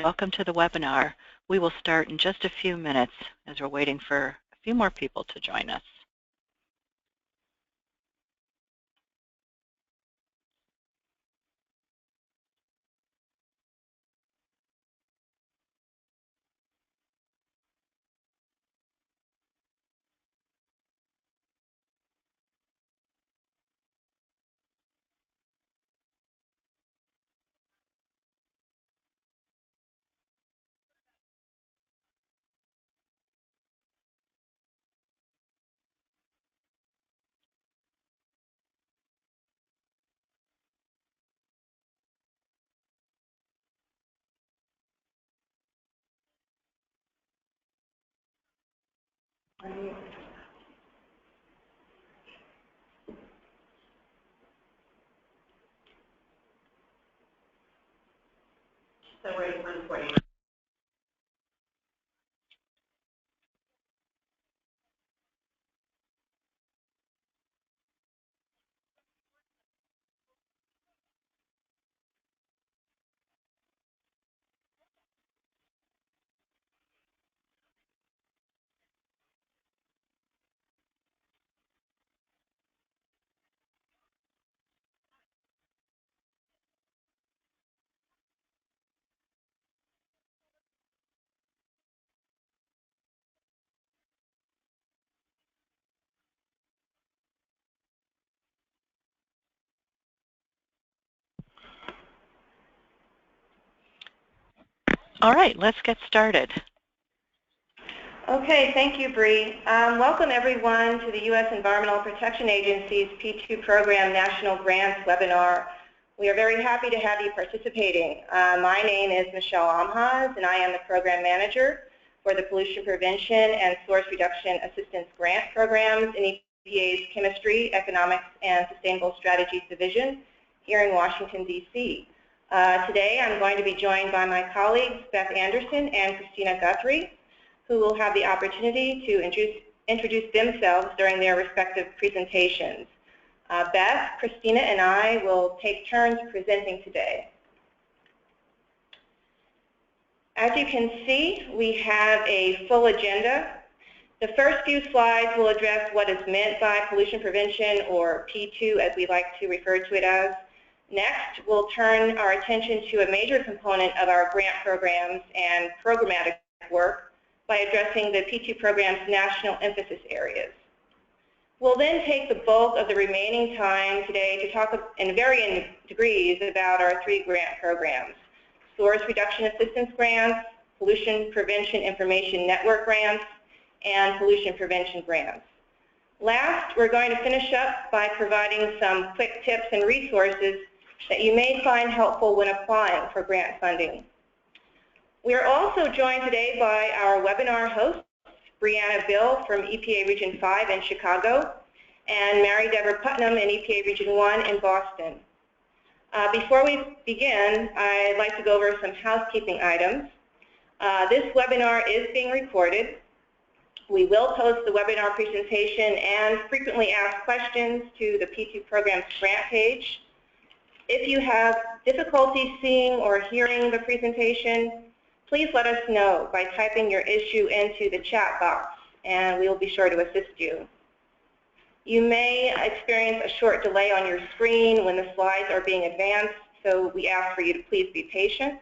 Welcome to the webinar. We will start in just a few minutes as we're waiting for a few more people to join us. So we're at 1:40. All right, let's get started. Okay, thank you, Bree. Welcome everyone to the U.S. Environmental Protection Agency's P2 Program National Grants webinar. We are very happy to have you participating. My name is Michelle Amhaz, and I am the Program Manager for the Pollution Prevention and Source Reduction Assistance Grant Programs in EPA's Chemistry, Economics, and Sustainable Strategies Division here in Washington, D.C. Today I'm going to be joined by my colleagues Beth Anderson and Christina Guthrie, who will have the opportunity to introduce themselves during their respective presentations. Beth, Christina, and I will take turns presenting today. As you can see, we have a full agenda. The first few slides will address what is meant by pollution prevention, or P2 as we like to refer to it as. Next, we'll turn our attention to a major component of our grant programs and programmatic work by addressing the P2 program's national emphasis areas. We'll then take the bulk of the remaining time today to talk in varying degrees about our three grant programs: Source Reduction Assistance Grants, Pollution Prevention Information Network Grants, and Pollution Prevention Grants. Last, we're going to finish up by providing some quick tips and resources that you may find helpful when applying for grant funding. We are also joined today by our webinar hosts, Brianna Bill from EPA Region 5 in Chicago, and Mary Deborah Putnam in EPA Region 1 in Boston. Before we begin, I'd like to go over some housekeeping items. This webinar is being recorded. We will post the webinar presentation and frequently asked questions to the P2 program's grant page. If you have difficulty seeing or hearing the presentation, please let us know by typing your issue into the chat box, and we will be sure to assist you. You may experience a short delay on your screen when the slides are being advanced, so we ask for you to please be patient.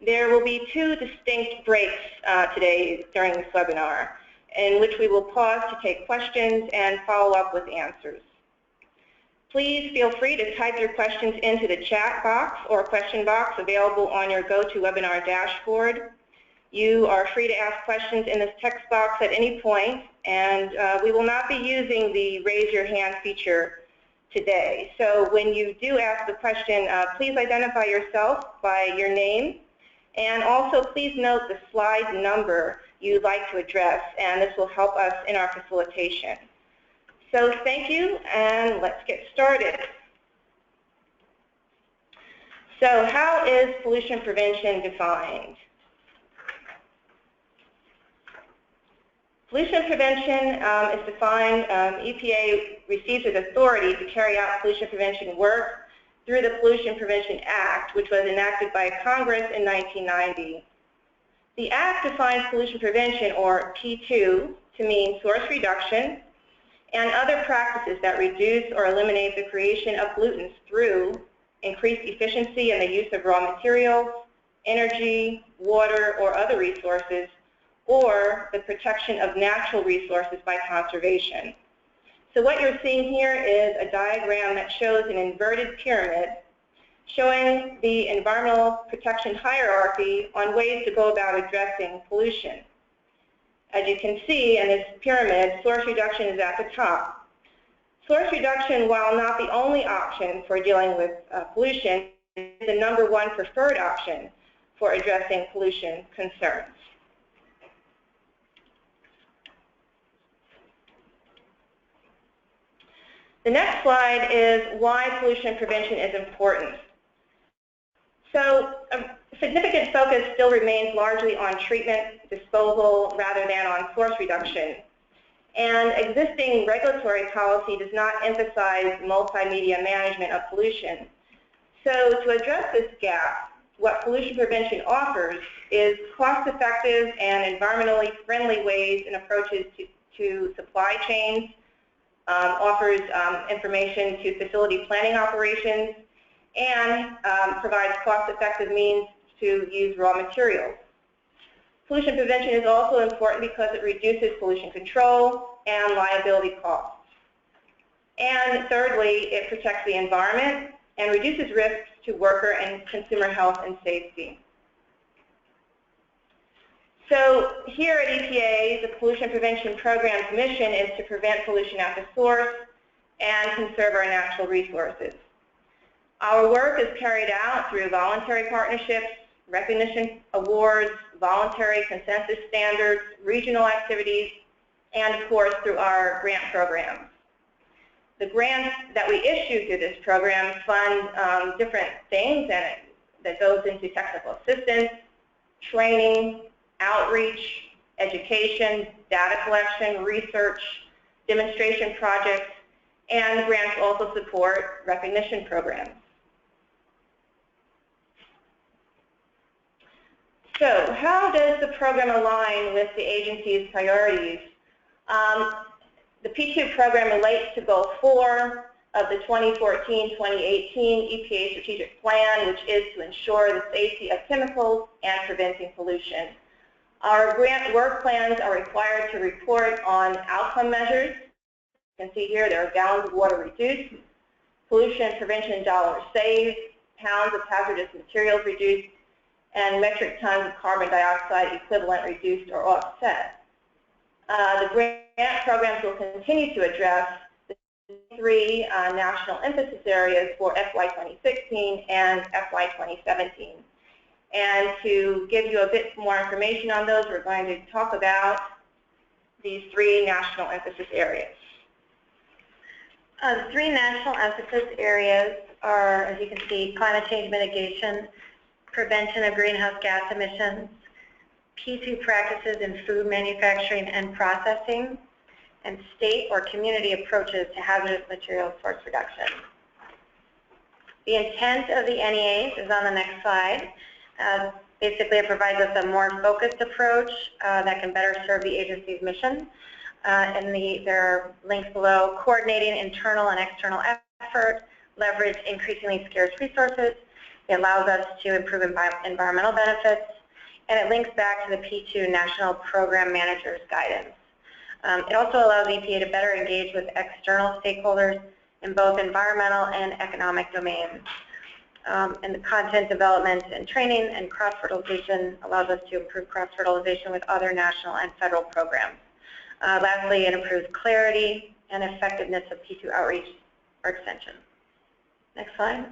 There will be two distinct breaks today during this webinar, in which we will pause to take questions and follow up with answers. Please feel free to type your questions into the chat box or question box available on your GoToWebinar dashboard. You are free to ask questions in this text box at any point, and we will not be using the raise your hand feature today. So when you do ask a question, please identify yourself by your name, and also please note the slide number you'd like to address, and this will help us in our facilitation. So thank you, and let's get started. So how is pollution prevention defined? Pollution prevention is defined, EPA receives its authority to carry out pollution prevention work through the Pollution Prevention Act, which was enacted by Congress in 1990. The Act defines pollution prevention, or P2, to mean source reduction and other practices that reduce or eliminate the creation of pollutants through increased efficiency in the use of raw materials, energy, water, or other resources, or the protection of natural resources by conservation. So what you're seeing here is a diagram that shows an inverted pyramid showing the environmental protection hierarchy on ways to go about addressing pollution. As you can see in this pyramid, source reduction is at the top. Source reduction, while not the only option for dealing with pollution, is the #1 preferred option for addressing pollution concerns. The next slide is why pollution prevention is important. So a significant focus still remains largely on treatment, disposal, rather than on source reduction. And existing regulatory policy does not emphasize multimedia management of pollution. So to address this gap, what pollution prevention offers is cost-effective and environmentally friendly ways and approaches to supply chains, offers information to facility planning operations, and provides cost-effective means to use raw materials. Pollution prevention is also important because it reduces pollution control and liability costs. And thirdly, it protects the environment and reduces risks to worker and consumer health and safety. So here at EPA, the Pollution Prevention Program's mission is to prevent pollution at the source and conserve our natural resources. Our work is carried out through voluntary partnerships, recognition awards, voluntary consensus standards, regional activities, and of course through our grant programs. The grants that we issue through this program fund different things, and that goes into technical assistance, training, outreach, education, data collection, research, demonstration projects, and grants also support recognition programs. So how does the program align with the agency's priorities? The P2 program relates to Goal 4 of the 2014-2018 EPA Strategic Plan, which is to ensure the safety of chemicals and preventing pollution. Our grant work plans are required to report on outcome measures. You can see here there are gallons of water reduced, pollution prevention dollars saved, pounds of hazardous materials reduced, and metric tons of carbon dioxide equivalent reduced or offset. The grant programs will continue to address the 3 national emphasis areas for FY 2016 and FY 2017. And to give you a bit more information on those, we're going to talk about these 3 national emphasis areas. The 3 national emphasis areas are, as you can see, climate change mitigation, prevention of greenhouse gas emissions, P2 practices in food manufacturing and processing, and state or community approaches to hazardous materials source reduction. The intent of the NEAs is on the next slide. Basically, it provides us a more focused approach that can better serve the agency's mission. There are links below: coordinating internal and external effort, leverage increasingly scarce resources. It allows us to improve environmental benefits, and it links back to the P2 National Program Manager's guidance. It also allows EPA to better engage with external stakeholders in both environmental and economic domains. And the content development and training and cross-fertilization allows us to improve cross-fertilization with other national and federal programs. Lastly, it improves clarity and effectiveness of P2 outreach or extension. Next slide.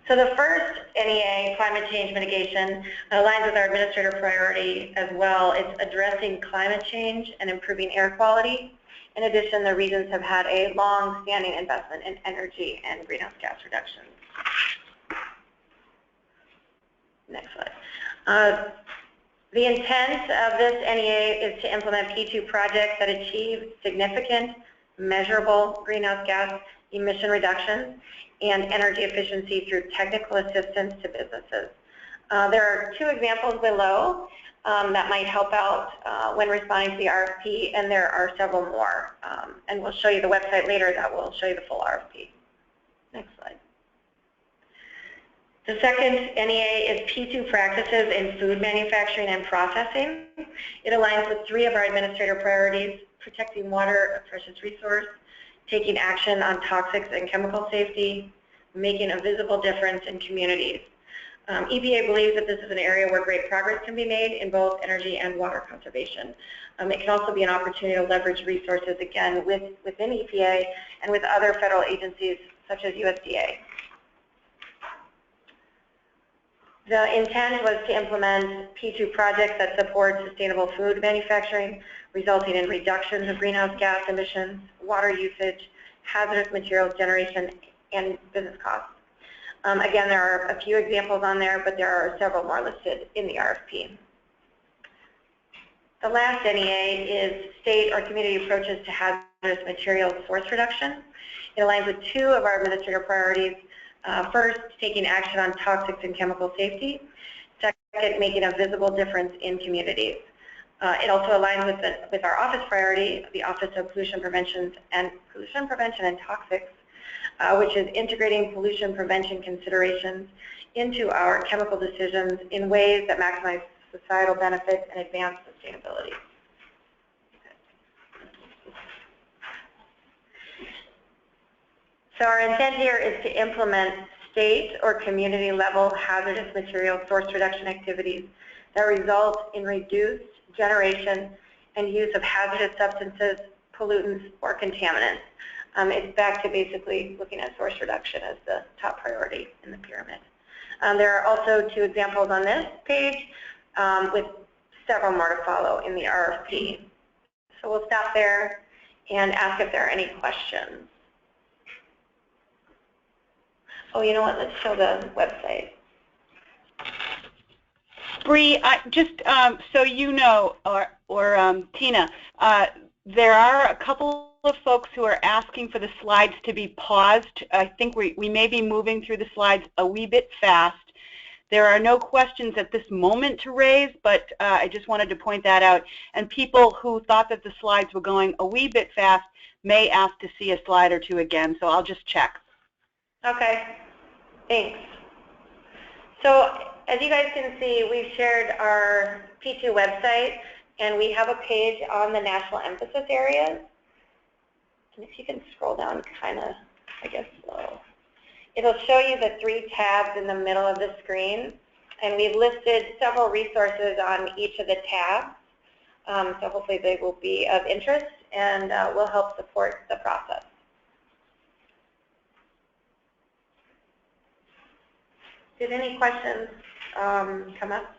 So the first NEA, climate change mitigation, aligns with our administrator priority as well. It's addressing climate change and improving air quality. In addition, the regions have had a long-standing investment in energy and greenhouse gas reductions. Next slide. The intent of this NEA is to implement P2 projects that achieve significant, measurable greenhouse gas emission reductions, and energy efficiency through technical assistance to businesses. There are 2 examples below that might help out when responding to the RFP, and there are several more. And we'll show you the website later that will show you the full RFP. Next slide. The second NEA is P2 practices in food manufacturing and processing. It aligns with 3 of our administrator priorities: protecting water, a precious resource, taking action on toxics and chemical safety, making a visible difference in communities. EPA believes that this is an area where great progress can be made in both energy and water conservation. It can also be an opportunity to leverage resources, again, within EPA and with other federal agencies such as USDA. The intent was to implement P2 projects that support sustainable food manufacturing, resulting in reductions of greenhouse gas emissions, water usage, hazardous materials generation, and business costs. Again, there are a few examples on there, but there are several more listed in the RFP. The last NEA is state or community approaches to hazardous materials source reduction. It aligns with 2 of our administrator priorities. First, taking action on toxics and chemical safety. Second, making a visible difference in communities. It also aligns with our office priority, the Office of Pollution Prevention and Toxics, which is integrating pollution prevention considerations into our chemical decisions in ways that maximize societal benefits and advance sustainability. So our intent here is to implement state or community level hazardous material source reduction activities that result in reduced generation and use of hazardous substances, pollutants, or contaminants. It's back to basically looking at source reduction as the top priority in the pyramid. There are also 2 examples on this page with several more to follow in the RFP. So we'll stop there and ask if there are any questions. Oh, you know what? Let's show the website. Bree, just so you know, or Tina, there are a couple of folks who are asking for the slides to be paused. I think we may be moving through the slides a wee bit fast. There are no questions at this moment to raise, but I just wanted to point that out. And people who thought that the slides were going a wee bit fast may ask to see a slide or 2 again, so I'll just check. Okay, thanks. So as you guys can see, we've shared our P2 website, and we have a page on the national emphasis areas. And if you can scroll down kind of, I guess, slow. It'll show you the 3 tabs in the middle of the screen, and we've listed several resources on each of the tabs. So hopefully they will be of interest and will help support the process. Did any questions come up?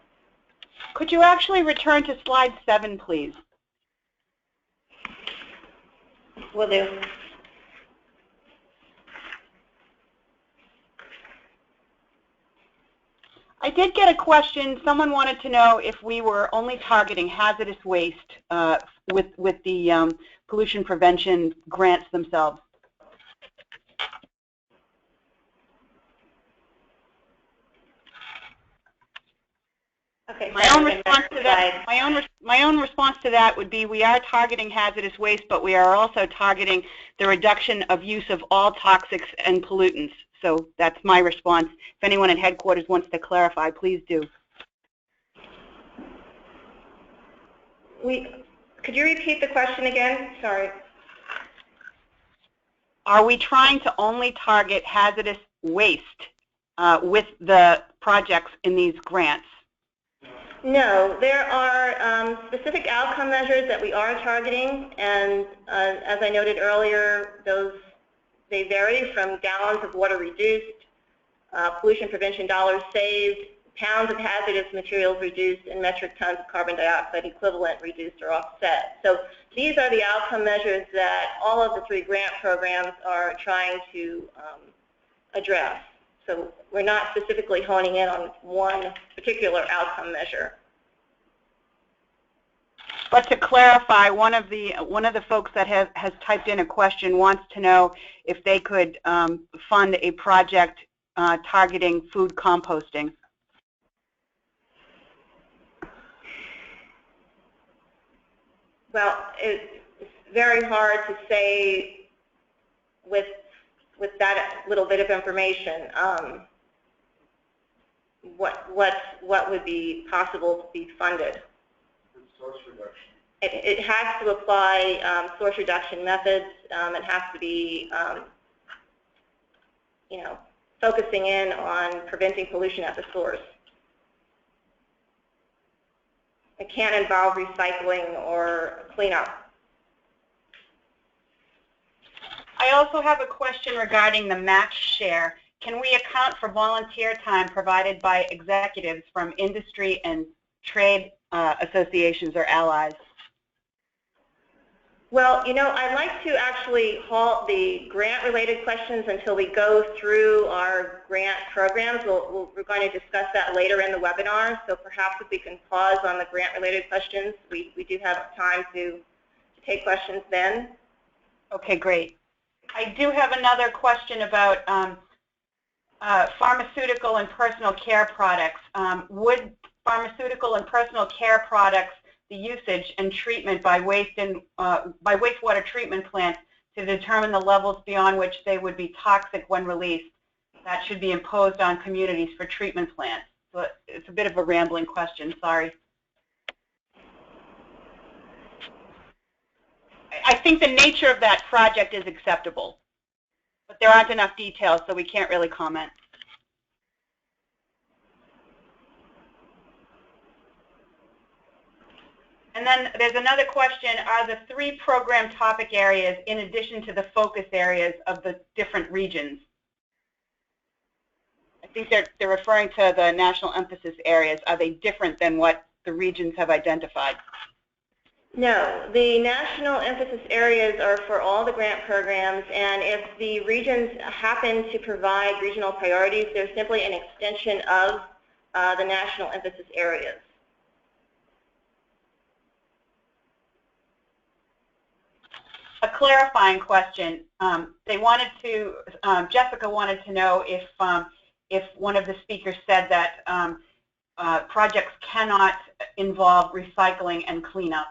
Could you actually return to slide 7, please? Will do. I did get a question. Someone wanted to know if we were only targeting hazardous waste with the pollution prevention grants themselves. Okay. My own response to that would be we are targeting hazardous waste, but we are also targeting the reduction of use of all toxics and pollutants. So that's my response. If anyone at headquarters wants to clarify, please do. Could you repeat the question again? Sorry. Are we trying to only target hazardous waste with the projects in these grants? No, there are specific outcome measures that we are targeting, and as I noted earlier, they vary from gallons of water reduced, pollution prevention dollars saved, pounds of hazardous materials reduced, and metric tons of carbon dioxide equivalent reduced or offset. So these are the outcome measures that all of the 3 grant programs are trying to address. So we're not specifically honing in on one particular outcome measure. But to clarify, one of the folks that has typed in a question wants to know if they could fund a project targeting food composting. Well, it's very hard to say with that little bit of information what would be possible to be funded. Source reduction. It has to apply source reduction methods. It has to be, you know, focusing in on preventing pollution at the source. It can't involve recycling or cleanup. I also have a question regarding the match share. Can we account for volunteer time provided by executives from industry and trade associations or allies? Well, you know, I'd like to actually halt the grant-related questions until we go through our grant programs. We're going to discuss that later in the webinar, so perhaps if we can pause on the grant-related questions, we do have time to take questions then. Okay, great. I do have another question about pharmaceutical and personal care products. Would pharmaceutical and personal care products, the usage and treatment by wastewater treatment plants to determine the levels beyond which they would be toxic when released, that should be imposed on communities for treatment plants? So it's a bit of a rambling question, sorry. I think the nature of that project is acceptable, but there aren't enough details, so we can't really comment. And then there's another question, are the 3 program topic areas in addition to the focus areas of the different regions? I think they're referring to the national emphasis areas. Are they different than what the regions have identified? No, the national emphasis areas are for all the grant programs, and if the regions happen to provide regional priorities, they're simply an extension of the national emphasis areas. A clarifying question. Jessica wanted to know if one of the speakers said that projects cannot involve recycling and cleanup.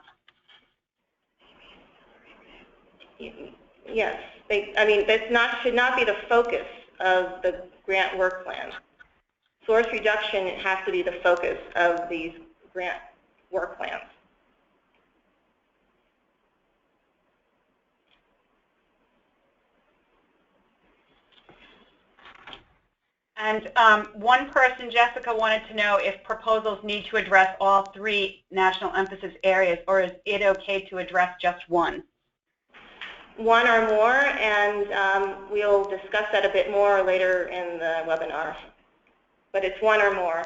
Yes, I mean, that should not be the focus of the grant work plan. Source reduction has to be the focus of these grant work plans. And one person, Jessica, wanted to know if proposals need to address all 3 national emphasis areas, or is it okay to address just one? One or more, and we'll discuss that a bit more later in the webinar. But it's one or more.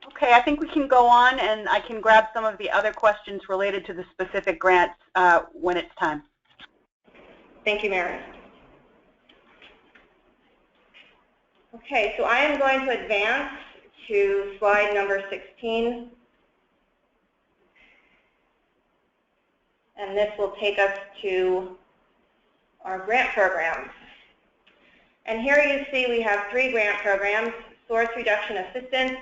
Okay, I think we can go on, and I can grab some of the other questions related to the specific grants when it's time. Thank you, Mary. Okay, so I am going to advance to slide number 16. And this will take us to our grant programs. And here you see we have 3 grant programs: Source Reduction Assistance,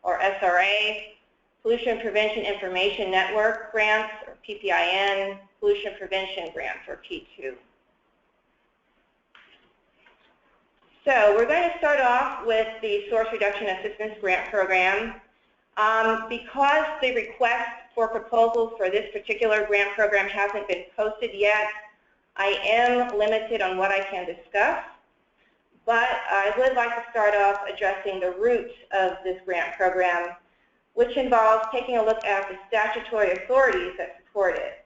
or SRA, Pollution Prevention Information Network grants, or PPIN, Pollution Prevention grants, or P2. So we're going to start off with the Source Reduction Assistance Grant Program. Because the request for proposals for this particular grant program hasn't been posted yet, I am limited on what I can discuss. But I would like to start off addressing the roots of this grant program, which involves taking a look at the statutory authorities that support it.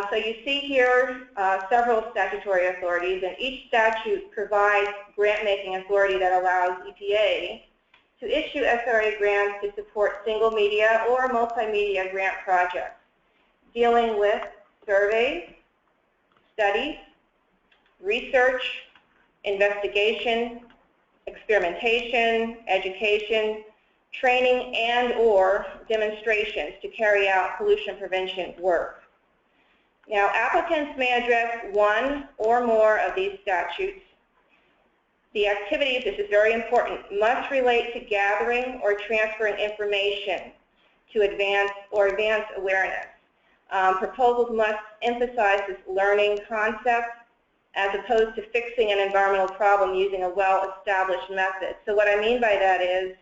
So you see here several statutory authorities, and each statute provides grant-making authority that allows EPA to issue SRA grants to support single media or multimedia grant projects dealing with surveys, studies, research, investigation, experimentation, education, training and/or demonstrations to carry out pollution prevention work. Now, applicants may address one or more of these statutes. The activities, this is very important, must relate to gathering or transferring information to advance awareness. Proposals must emphasize this learning concept as opposed to fixing an environmental problem using a well-established method. So what I mean by that is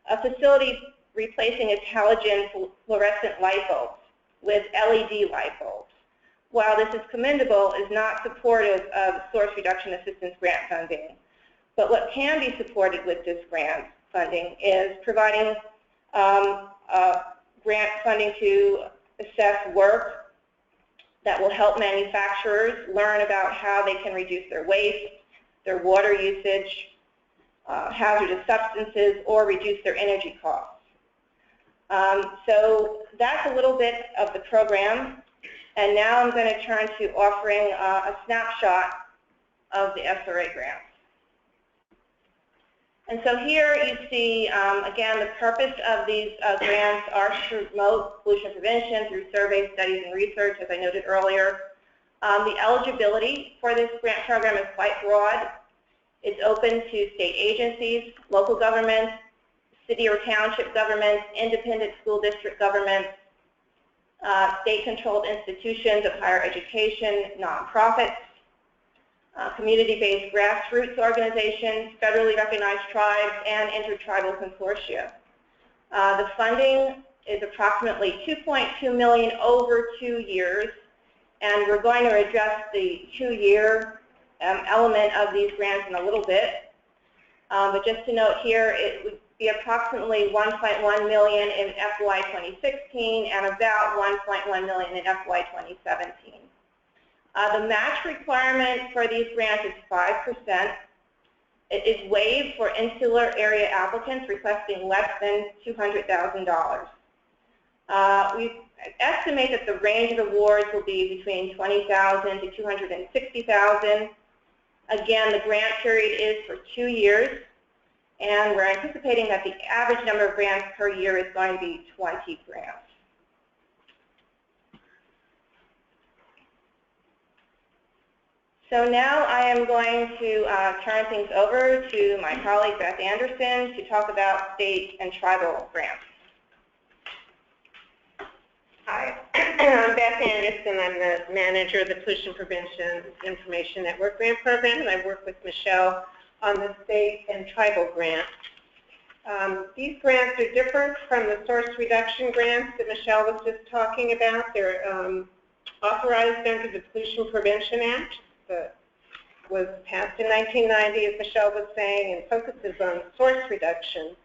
a facility replacing its halogen fluorescent light bulbs with LED light bulbs. While this is commendable, is not supportive of source reduction assistance grant funding. But what can be supported with this grant funding is providing grant funding to assess work that will help manufacturers learn about how they can reduce their waste, their water usage, hazardous substances, or reduce their energy costs. So that's a little bit of the program. And now I'm going to turn to offering a snapshot of the SRA grants. And so here you see, again, the purpose of these grants are to promote pollution prevention through surveys, studies, and research, as I noted earlier. The eligibility for this grant program is quite broad. It's open to state agencies, local governments, city or township governments, independent school district governments, state-controlled institutions of higher education, nonprofits, community-based grassroots organizations, federally recognized tribes, and intertribal consortia. The funding is approximately $2.2 million over 2 years, and we're going to address the 2-year element of these grants in a little bit. But just to note here, it would be approximately $1.1 million in FY 2016 and about $1.1 million in FY 2017. The match requirement for these grants is 5%. It is waived for insular area applicants requesting less than $200,000. We estimate that the range of awards will be between $20,000 to $260,000. Again, the grant period is for 2 years, and we're anticipating that the average number of grants per year is going to be 20 grants. So now I am going to turn things over to my colleague Beth Anderson to talk about state and tribal grants. Hi, I'm Beth Anderson. I'm the manager of the Pollution Prevention Information Network Grant Program, and I work with Michelle on the state and tribal grants. These grants are different from the source reduction grants that Michelle was just talking about. They're authorized under the Pollution Prevention Act that was passed in 1990, as Michelle was saying, and focuses on source reduction.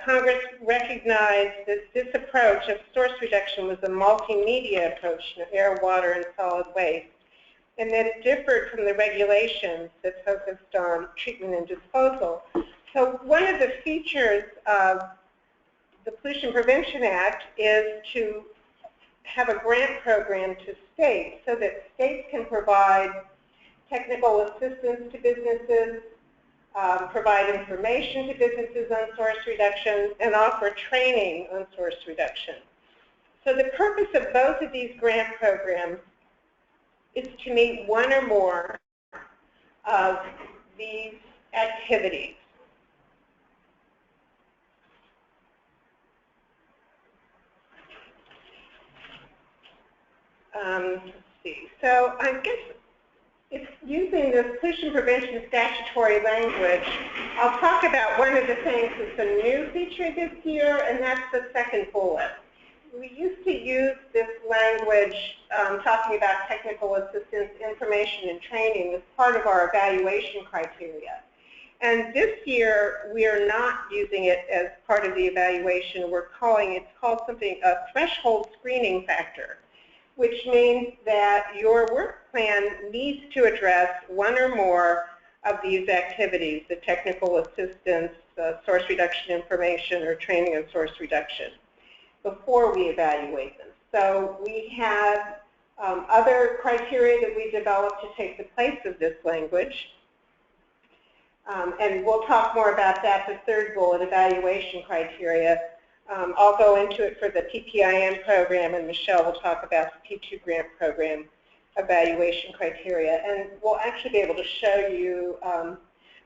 Congress recognized that this approach of source reduction was a multimedia approach to air, water, and solid waste, and that it differed from the regulations that focused on treatment and disposal. So one of the features of the Pollution Prevention Act is to have a grant program to states so that states can provide technical assistance to businesses, provide information to businesses on source reduction, and offer training on source reduction. So the purpose of both of these grant programs is to meet one or more of these activities. Let's see. So I guess it's using this pollution prevention statutory language. I'll talk about one of the things that's a new feature this year, and that's the second bullet. We used to use this language talking about technical assistance, information, and training as part of our evaluation criteria. And this year, we are not using it as part of the evaluation. We're calling it, it's called something a threshold screening factor, which means that your work plan needs to address one or more of these activities, the technical assistance, source reduction information, or training on source reduction, before we evaluate them. So we have other criteria that we developed to take the place of this language. And we'll talk more about that, the third bullet, evaluation criteria. I'll go into it for the PPIN program, and Michelle will talk about the P2 grant program evaluation criteria. And we'll actually be able to show you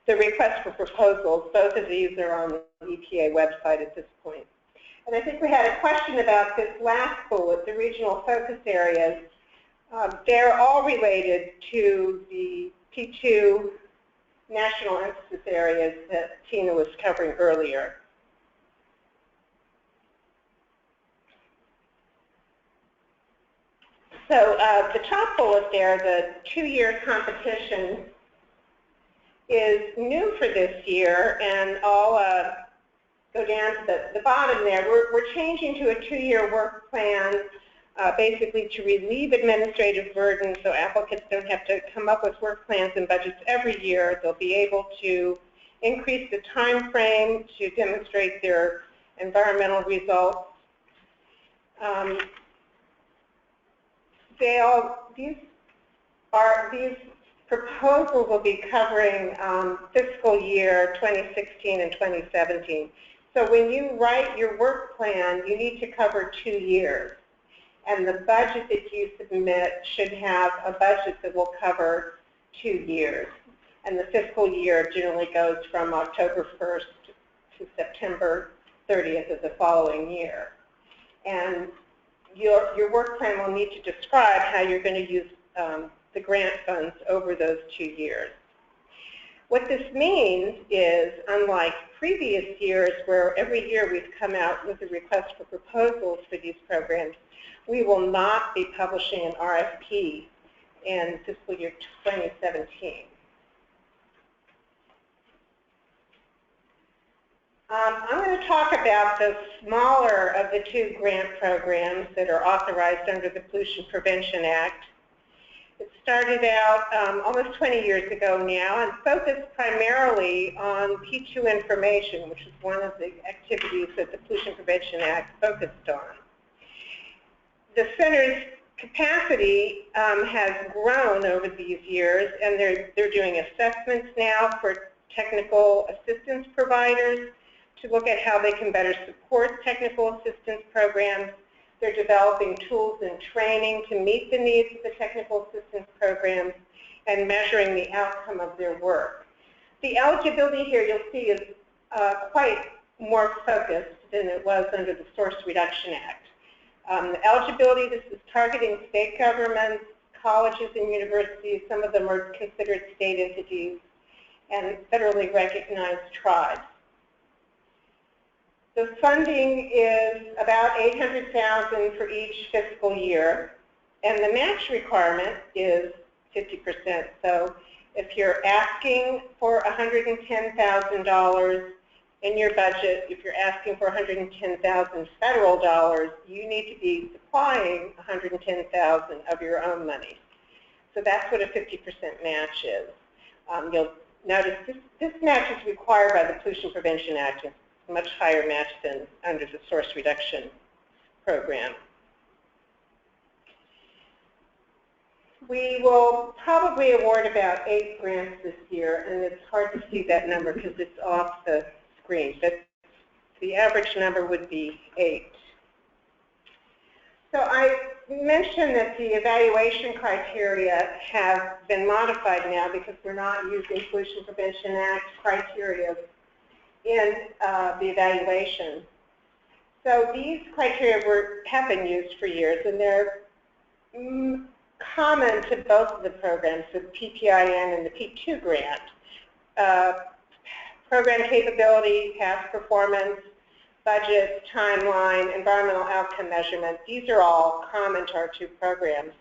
the request for proposals. Both of these are on the EPA website at this point. And I think we had a question about this last bullet, the regional focus areas. They're all related to the P2 national emphasis areas that Tina was covering earlier. So the top bullet there, the 2-year competition, is new for this year, and I'll go down to the bottom there. We're changing to a 2-year work plan, basically to relieve administrative burden so applicants don't have to come up with work plans and budgets every year. They'll be able to increase the time frame to demonstrate their environmental results. These proposals will be covering fiscal year 2016 and 2017. So when you write your work plan, you need to cover 2 years. And the budget that you submit should have a budget that will cover 2 years. And the fiscal year generally goes from October 1st to September 30th of the following year. And your work plan will need to describe how you're going to use the grant funds over those 2 years. What this means is, unlike previous years where every year we've come out with a request for proposals for these programs, we will not be publishing an RFP in fiscal year 2017. I'm going to talk about the smaller of the 2 grant programs that are authorized under the Pollution Prevention Act. It started out almost 20 years ago now and focused primarily on P2 information, which is one of the activities that the Pollution Prevention Act focused on. The center's capacity has grown over these years, and they're doing assessments now for technical assistance providers to look at how they can better support technical assistance programs. They're developing tools and training to meet the needs of the technical assistance programs and measuring the outcome of their work. The eligibility here, you'll see, is quite more focused than it was under the Source Reduction Act. The eligibility, this is targeting state governments, colleges and universities. Some of them are considered state entities, and federally recognized tribes. The funding is about $800,000 for each fiscal year, and the match requirement is 50%. So if you're asking for $110,000 in your budget, if you're asking for $110,000 federal dollars, you need to be supplying $110,000 of your own money. So that's what a 50% match is. You'll notice this match is required by the Pollution Prevention Act. It's a much higher match than under the Source Reduction program. We will probably award about 8 grants this year, and it's hard to see that number because it's off the screen, but the average number would be 8. So I mentioned that the evaluation criteria have been modified now because we're not using Pollution Prevention Act criteria in the evaluation. So these criteria have been used for years, and they're common to both of the programs, the PPIN and the P2 grant. Program capability, past performance, budget, timeline, environmental outcome measurement, these are all common to our 2 programs.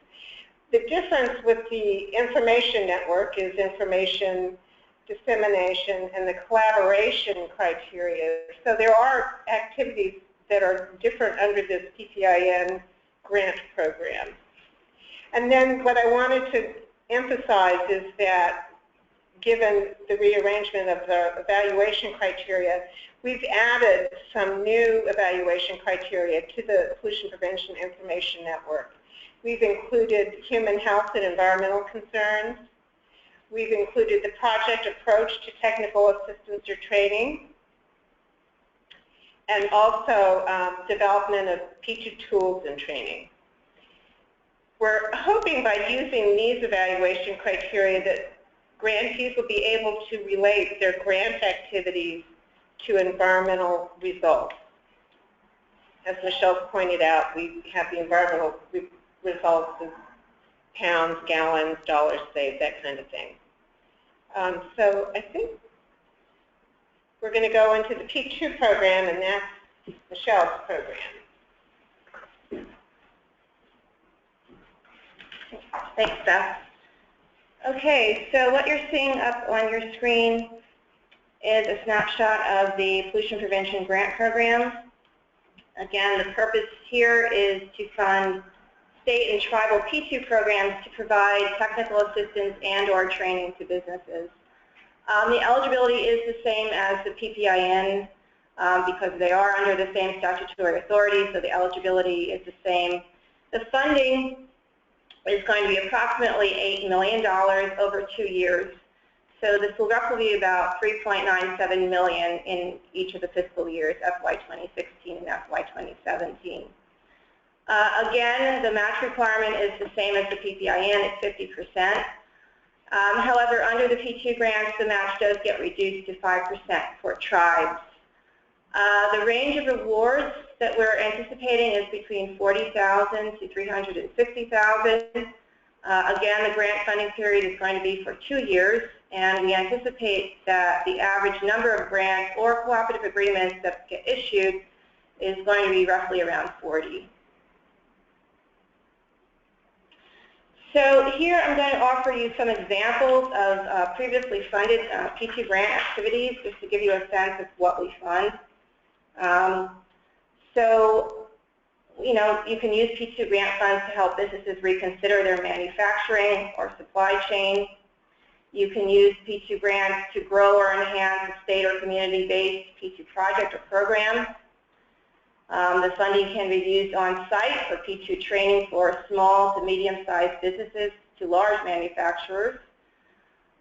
The difference with the information network is information dissemination and the collaboration criteria. So there are activities that are different under this PPIN grant program. And then what I wanted to emphasize is that given the rearrangement of the evaluation criteria, we've added some new evaluation criteria to the Pollution Prevention Information Network. We've included human health and environmental concerns. We've included the project approach to technical assistance or training, and also development of P2 tools and training. We're hoping by using these evaluation criteria that grantees will be able to relate their grant activities to environmental results. As Michelle pointed out, we have the environmental results as pounds, gallons, dollars saved, that kind of thing. So I think we're going to go into the P2 program, and that's Michelle's program. Thanks, Beth. Okay, so what you're seeing up on your screen is a snapshot of the Pollution Prevention Grant Program. Again, the purpose here is to fund state and tribal P2 programs to provide technical assistance and/or training to businesses. The eligibility is the same as the PPIN because they are under the same statutory authority, so the eligibility is the same. The funding is going to be approximately $8 million over 2 years. So this will roughly be about $3.97 million in each of the fiscal years, FY 2016 and FY 2017. Again, the match requirement is the same as the PPIN, it's 50%. However, under the P2 grants, the match does get reduced to 5% for tribes. The range of awards that we're anticipating is between $40,000 to $360,000. Again, the grant funding period is going to be for 2 years, and we anticipate that the average number of grants or cooperative agreements that get issued is going to be roughly around 40. So here I'm going to offer you some examples of previously funded P2 grant activities, just to give you a sense of what we fund. So, you know, you can use P2 grant funds to help businesses reconsider their manufacturing or supply chain. You can use P2 grants to grow or enhance a state or community-based P2 project or program. The funding can be used on site for P2 training for small to medium-sized businesses to large manufacturers.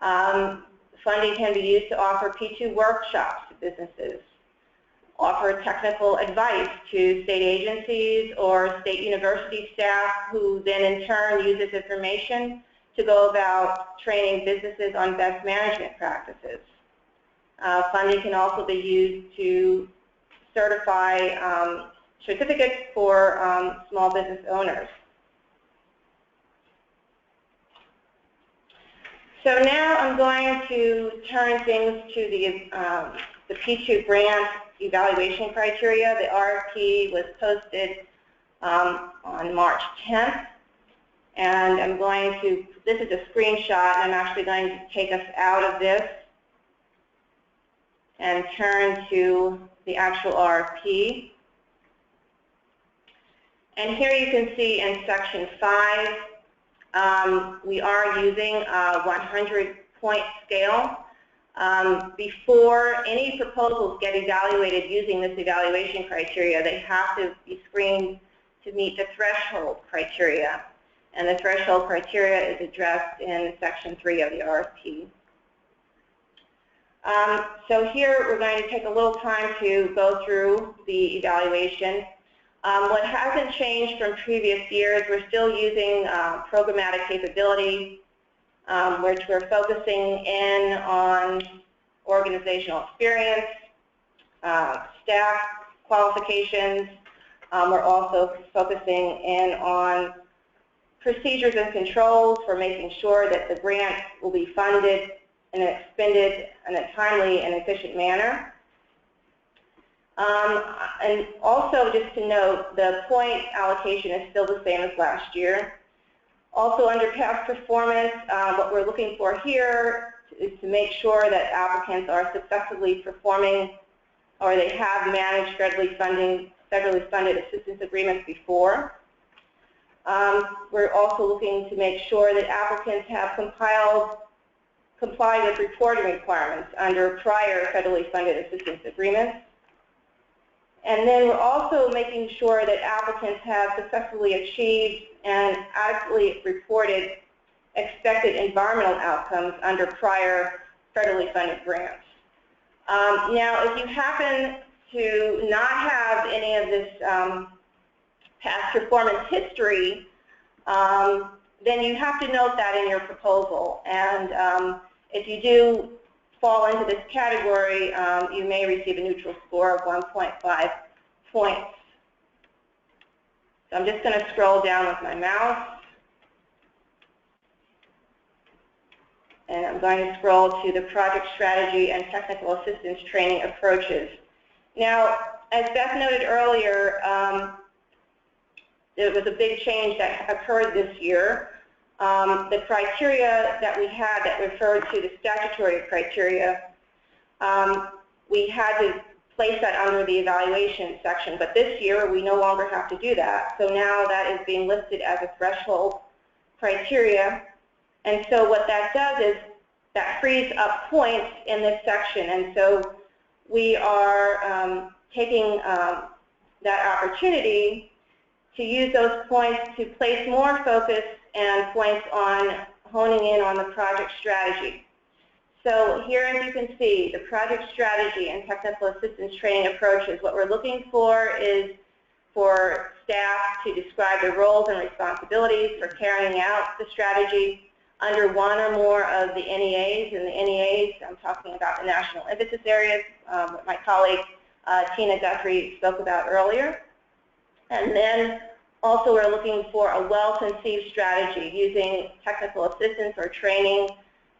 Funding can be used to offer P2 workshops to businesses, offer technical advice to state agencies or state university staff who then in turn use this information to go about training businesses on best management practices. Funding can also be used to certify certificates for small business owners. So now I'm going to turn things to the P2 grant evaluation criteria. The RFP was posted on March 10th, and I'm going to, this is a screenshot, and I'm actually going to take us out of this and turn to the actual RFP. And here you can see in section 5, we are using a 100-point scale. Before any proposals get evaluated using this evaluation criteria, they have to be screened to meet the threshold criteria. And the threshold criteria is addressed in section 3 of the RFP. So here we're going to take a little time to go through the evaluation. What hasn't changed from previous years, we're still using programmatic capability, which we're focusing in on organizational experience, staff qualifications. We're also focusing in on procedures and controls for making sure that the grant will be funded and expended in a timely and efficient manner. And also, just to note, the point allocation is still the same as last year. Also, under past performance, what we're looking for here is to make sure that applicants are successfully performing or they have managed federally funded assistance agreements before. We're also looking to make sure that applicants have complied with reporting requirements under prior federally funded assistance agreements. And then we're also making sure that applicants have successfully achieved and adequately reported expected environmental outcomes under prior federally funded grants. Now, if you happen to not have any of this past performance history, then you have to note that in your proposal. And if you do fall into this category, you may receive a neutral score of 1.5 points. So I'm just going to scroll down with my mouse. And I'm going to scroll to the project strategy and technical assistance training approaches. Now, as Beth noted earlier, there was a big change that occurred this year. The criteria that we had that referred to the statutory criteria, we had to place that under the evaluation section, but this year we no longer have to do that. So now that is being listed as a threshold criteria. And so what that does is that frees up points in this section. And so we are taking that opportunity to use those points to place more focus and points on honing in on the project strategy. So here, as you can see, the project strategy and technical assistance training approaches, what we're looking for is for staff to describe their roles and responsibilities for carrying out the strategy under one or more of the NEAs. And the NEAs, I'm talking about the national emphasis areas, what my colleague Tina Guthrie spoke about earlier. And then also we're looking for a well-conceived strategy using technical assistance or training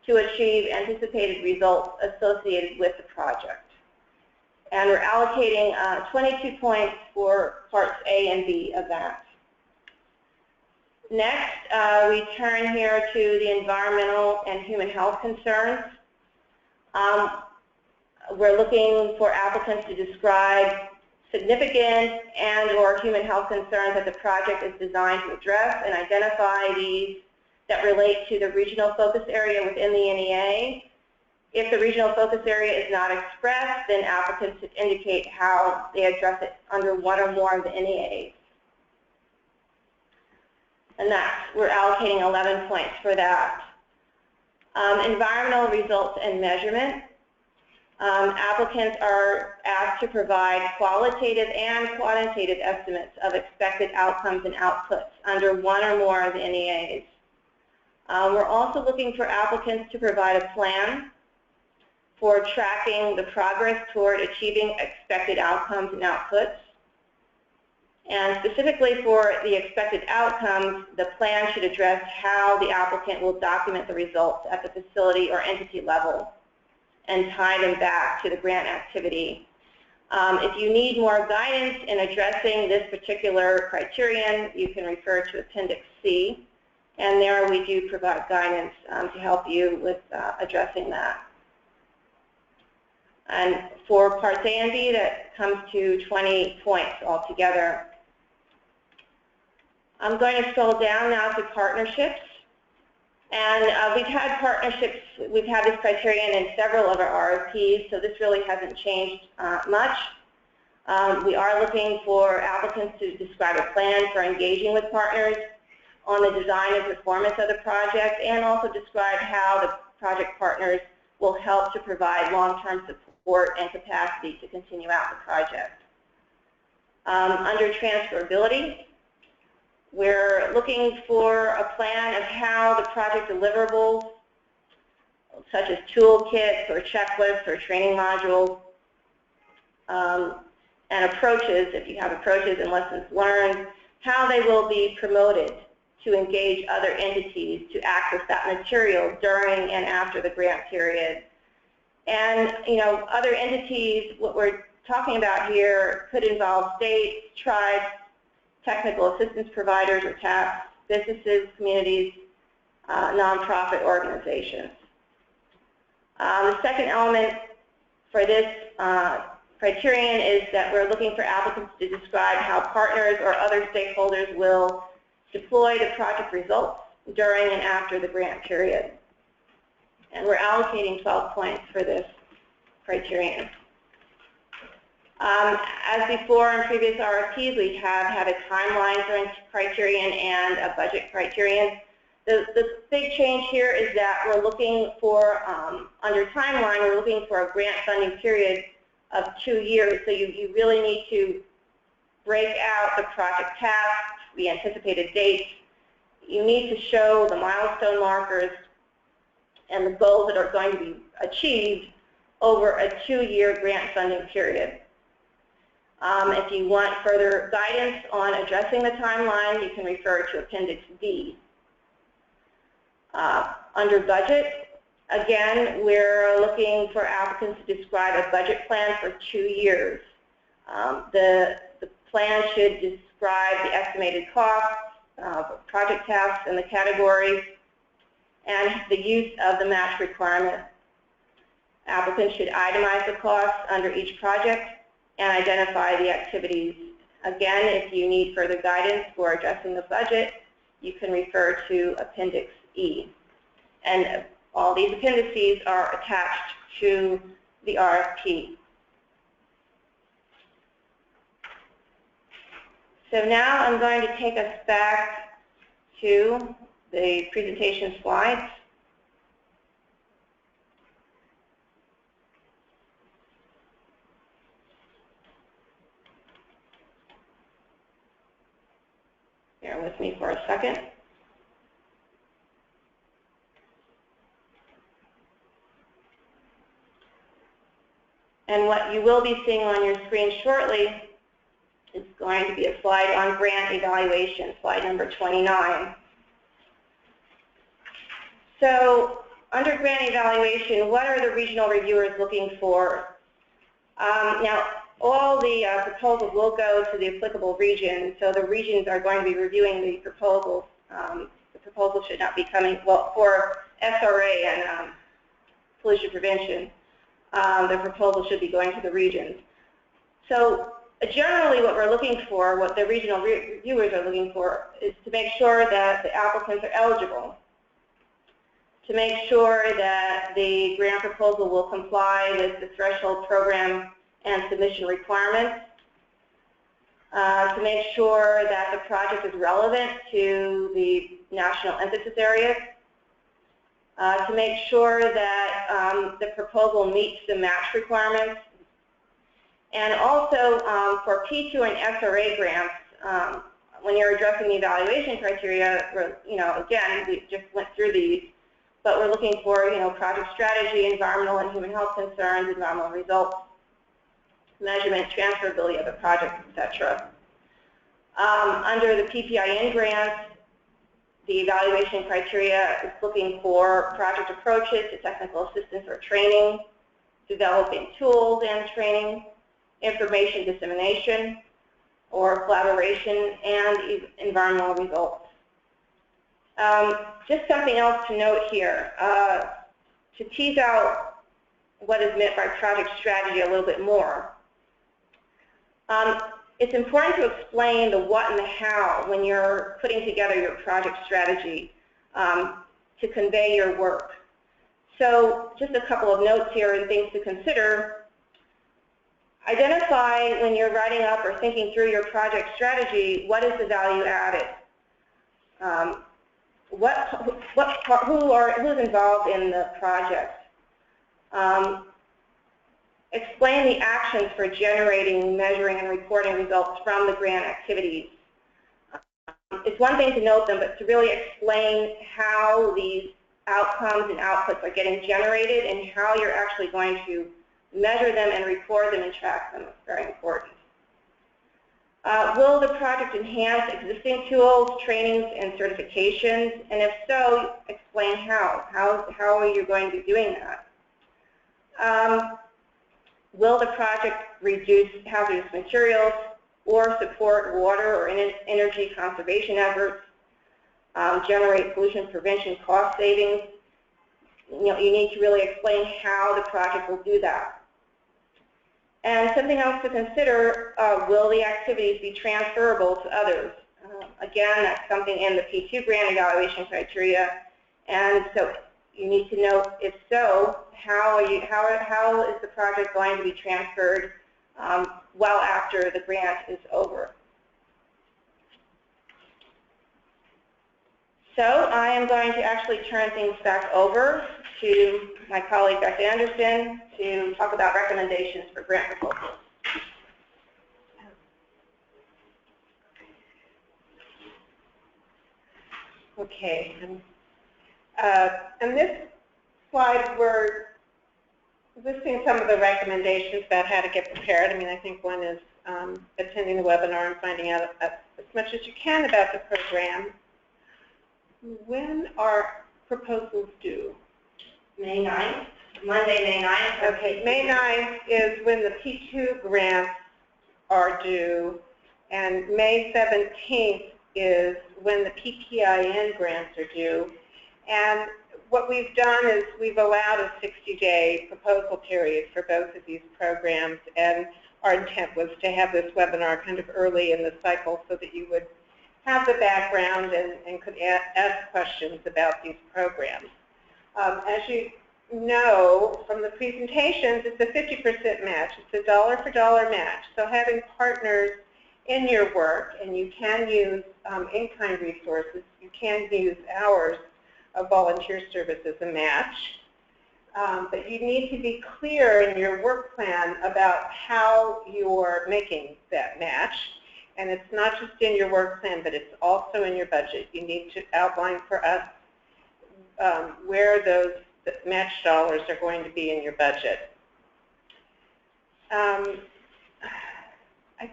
to achieve anticipated results associated with the project. And we're allocating 22 points for parts A and B of that. Next, we turn here to the environmental and human health concerns. We're looking for applicants to describe significant and or human health concerns that the project is designed to address and identify these that relate to the regional focus area within the NEA. If the regional focus area is not expressed, then applicants should indicate how they address it under one or more of the NEAs. And we're allocating 11 points for that. Environmental results and measurement. Applicants are asked to provide qualitative and quantitative estimates of expected outcomes and outputs under one or more of the NEAs. We're also looking for applicants to provide a plan for tracking the progress toward achieving expected outcomes and outputs. And specifically for the expected outcomes, the plan should address how the applicant will document the results at the facility or entity level and tie them back to the grant activity. If you need more guidance in addressing this particular criterion, you can refer to Appendix C, and there we do provide guidance to help you with addressing that. And for Parts A and B, that comes to 20 points altogether. I'm going to scroll down now to partnerships. And we've had partnerships, we've had this criterion in several of our RFPs, so this really hasn't changed much. We are looking for applicants to describe a plan for engaging with partners on the design and performance of the project, and also describe how the project partners will help to provide long-term support and capacity to continue out the project. Under transferability, we're looking for a plan of how the project deliverables, such as toolkits or checklists or training modules, and approaches, if you have approaches and lessons learned, how they will be promoted to engage other entities to access that material during and after the grant period. And, other entities, what we're talking about here could involve states, tribes, technical assistance providers or TAPs, businesses, communities, nonprofit organizations. The second element for this criterion is that we're looking for applicants to describe how partners or other stakeholders will deploy the project results during and after the grant period. And we're allocating 12 points for this criterion. As before in previous RFPs, we have had a timeline criterion and a budget criterion. The big change here is that we're looking for, under timeline, we're looking for a grant funding period of 2 years. So you really need to break out the project tasks, the anticipated dates. You need to show the milestone markers and the goals that are going to be achieved over a 2-year grant funding period. If you want further guidance on addressing the timeline, you can refer to Appendix D. Under budget, again, we're looking for applicants to describe a budget plan for 2 years. The plan should describe the estimated costs, project tasks and the categories, and the use of the match requirement. Applicants should itemize the costs under each project and identify the activities. Again, if you need further guidance for addressing the budget, you can refer to Appendix E. And all these appendices are attached to the RFP. So now I'm going to take us back to the presentation slides. Bear with me for a second. And what you will be seeing on your screen shortly is going to be a slide on grant evaluation, slide number 29. So under grant evaluation, what are the regional reviewers looking for? Now, all the proposals will go to the applicable region, so the regions are going to be reviewing the proposals. The proposal should not be coming, well, for SRA and pollution prevention, the proposal should be going to the regions. So generally what we're looking for, what the regional reviewers are looking for, is to make sure that the applicants are eligible, to make sure that the grant proposal will comply with the threshold program and submission requirements, to make sure that the project is relevant to the national emphasis areas, to make sure that the proposal meets the match requirements, and also for P2 and SRA grants, when you're addressing the evaluation criteria, again, we just went through these, but we're looking for, project strategy, environmental and human health concerns, environmental results, measurement, transferability of the project, etc. Under the PPIN grants, the evaluation criteria is looking for project approaches to technical assistance or training, developing tools and training, information dissemination or collaboration, and environmental results. Just something else to note here, to tease out what is meant by project strategy a little bit more. It's important to explain the what and the how when you're putting together your project strategy to convey your work. So just a couple of notes here and things to consider. Identify when you're writing up or thinking through your project strategy, what is the value added? Who's involved in the project? Explain the actions for generating, measuring, and reporting results from the grant activities. It's one thing to note them, but to really explain how these outcomes and outputs are getting generated and how you're actually going to measure them and record them and track them. It's very important. Will the project enhance existing tools, trainings, and certifications? And if so, explain how. How are you going to be doing that? Will the project reduce hazardous materials or support water or energy conservation efforts, generate pollution prevention cost savings? You need to really explain how the project will do that. And something else to consider, will the activities be transferable to others? Again, that's something in the P2 grant evaluation criteria, and so you need to know, if so, how is the project going to be transferred well after the grant is over? So I am going to actually turn things back over to my colleague, Beth Anderson, to talk about recommendations for grant proposals. Okay. And this slide, we're listing some of the recommendations about how to get prepared. I mean, I think one is attending the webinar and finding out as much as you can about the program. When are proposals due? May 9th, Monday, May 9th. Okay, May 9th is when the P2 grants are due, and May 17th is when the PPIN grants are due. And what we've done is we've allowed a 60-day proposal period for both of these programs, and our intent was to have this webinar kind of early in the cycle so that you would have the background and could ask questions about these programs. As you know from the presentations, it's a 50% match. It's a dollar-for-dollar match. So having partners in your work, and you can use in-kind resources, you can use hours of volunteer service as a match. But you need to be clear in your work plan about how you're making that match. And it's not just in your work plan, but it's also in your budget. You need to outline for us where those match dollars are going to be in your budget. I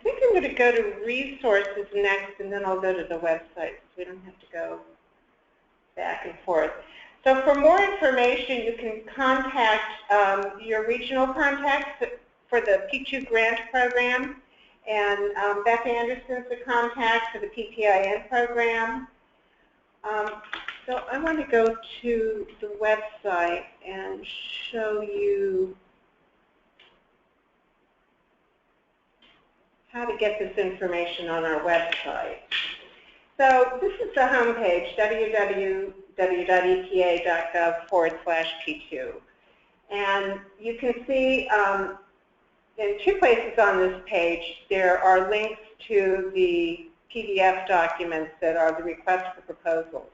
think I'm going to go to resources next, and then I'll go to the website so we don't have to go back and forth. So for more information, you can contact your regional contacts for the P2 grant program, and Beth Anderson's the contact for the PPIN program. So I want to go to the website and show you how to get this information on our website. So this is the homepage, www.epa.gov/P2. And you can see in two places on this page, there are links to the PDF documents that are the request for proposals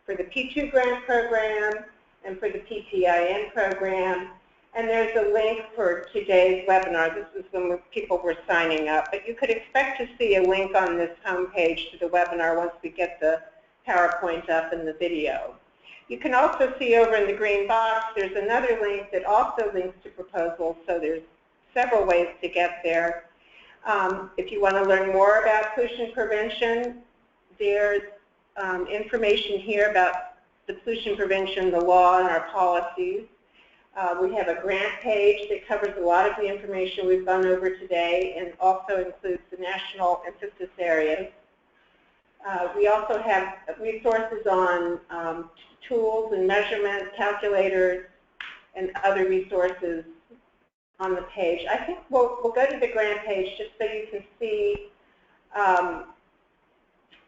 for the P2 grant program and for the PPIN program. And there's a link for today's webinar. This is when people were signing up. But you could expect to see a link on this homepage to the webinar once we get the PowerPoint up and the video. You can also see over in the green box, there's another link that also links to proposals. So there's several ways to get there. If you want to learn more about pollution prevention, there's information here about the pollution prevention, the law, and our policies. We have a grant page that covers a lot of the information we've gone over today and also includes the national emphasis areas. We also have resources on tools and measurements, calculators, and other resources on the page. I think we'll go to the grant page just so you can see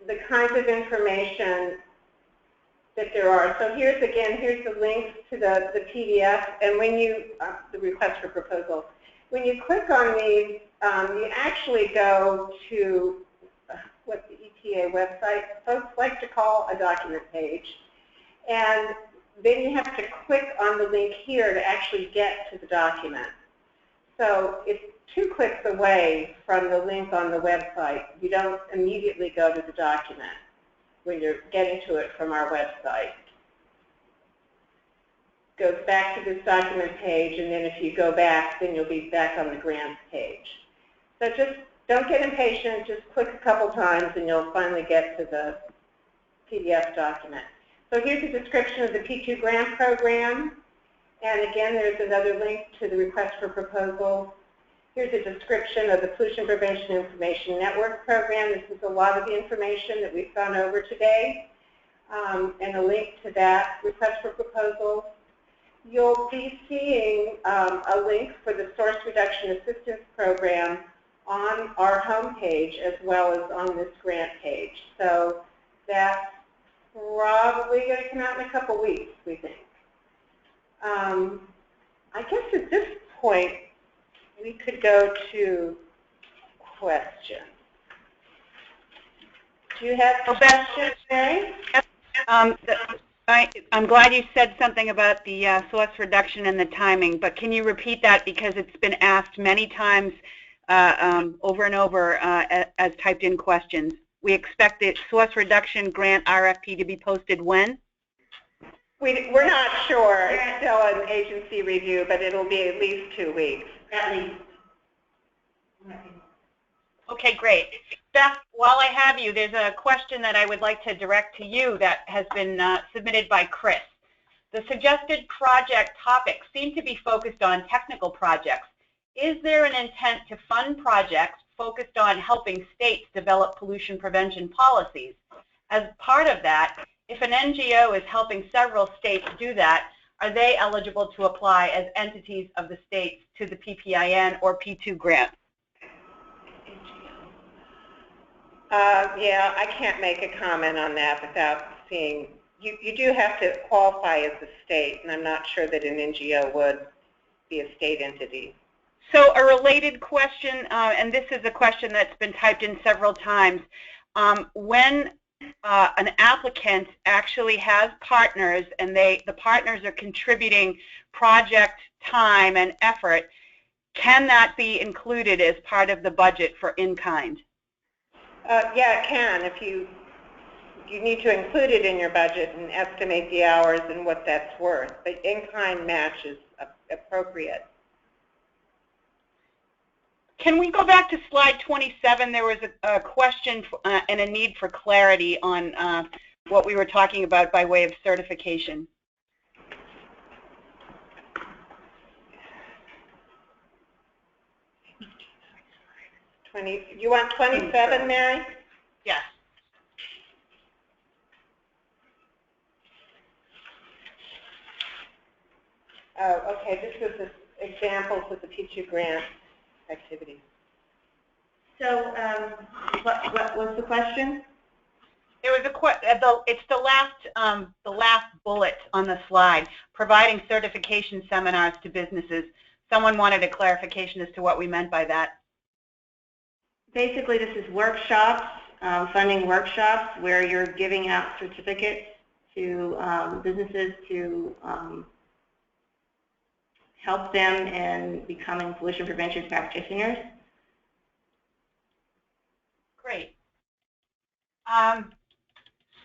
the kinds of information that there are. So here's the links to the PDF, and when you, the request for proposals. When you click on these, you actually go to what the EPA website folks like to call a document page. And then you have to click on the link here to actually get to the document. So it's 2 clicks away from the link on the website. You don't immediately go to the document when you're getting to it from our website. Goes back to this document page, and then if you go back, then you'll be back on the grants page. So just don't get impatient, just click a couple times and you'll finally get to the PDF document. So here's a description of the P2 grant program, and again there's another link to the request for proposals. Here's a description of the Pollution Prevention Information Network program. This is a lot of the information that we've gone over today, and a link to that request for proposals. You'll be seeing a link for the Source Reduction Assistance Program on our homepage as well as on this grant page. So that's probably going to come out in a couple weeks, we think. I guess at this point, we could go to questions. Do you have questions, Mary? I'm glad you said something about the source reduction and the timing, but can you repeat that, because it's been asked many times over and over as typed in questions. We expect the source reduction grant RFP to be posted when? We're not sure. It's still an agency review, but it'll be at least 2 weeks. At least. Okay, great. Beth, while I have you, there's a question that I would like to direct to you that has been submitted by Chris. The suggested project topics seem to be focused on technical projects. Is there an intent to fund projects focused on helping states develop pollution prevention policies? As part of that, if an NGO is helping several states do that, are they eligible to apply as entities of the states to the PPIN or P2 grant? Yeah, I can't make a comment on that without seeing. You do have to qualify as a state, and I'm not sure that an NGO would be a state entity. So a related question, and this is a question that's been typed in several times. When an applicant actually has partners and the partners are contributing project time and effort, can that be included as part of the budget for in-kind? Yeah, it can. If you need to include it in your budget and estimate the hours and what that's worth. But in-kind match is appropriate. Can we go back to slide 27? There was a question and a need for clarity on what we were talking about by way of certification. You want 27, Mary? Yes. Oh, okay. This is examples of the P2 grant activities. So what was the question? There was it's the last bullet on the slide, providing certification seminars to businesses. Someone wanted a clarification as to what we meant by that. Basically, this is workshops, funding workshops, where you're giving out certificates to businesses to help them in becoming pollution prevention practitioners. Great.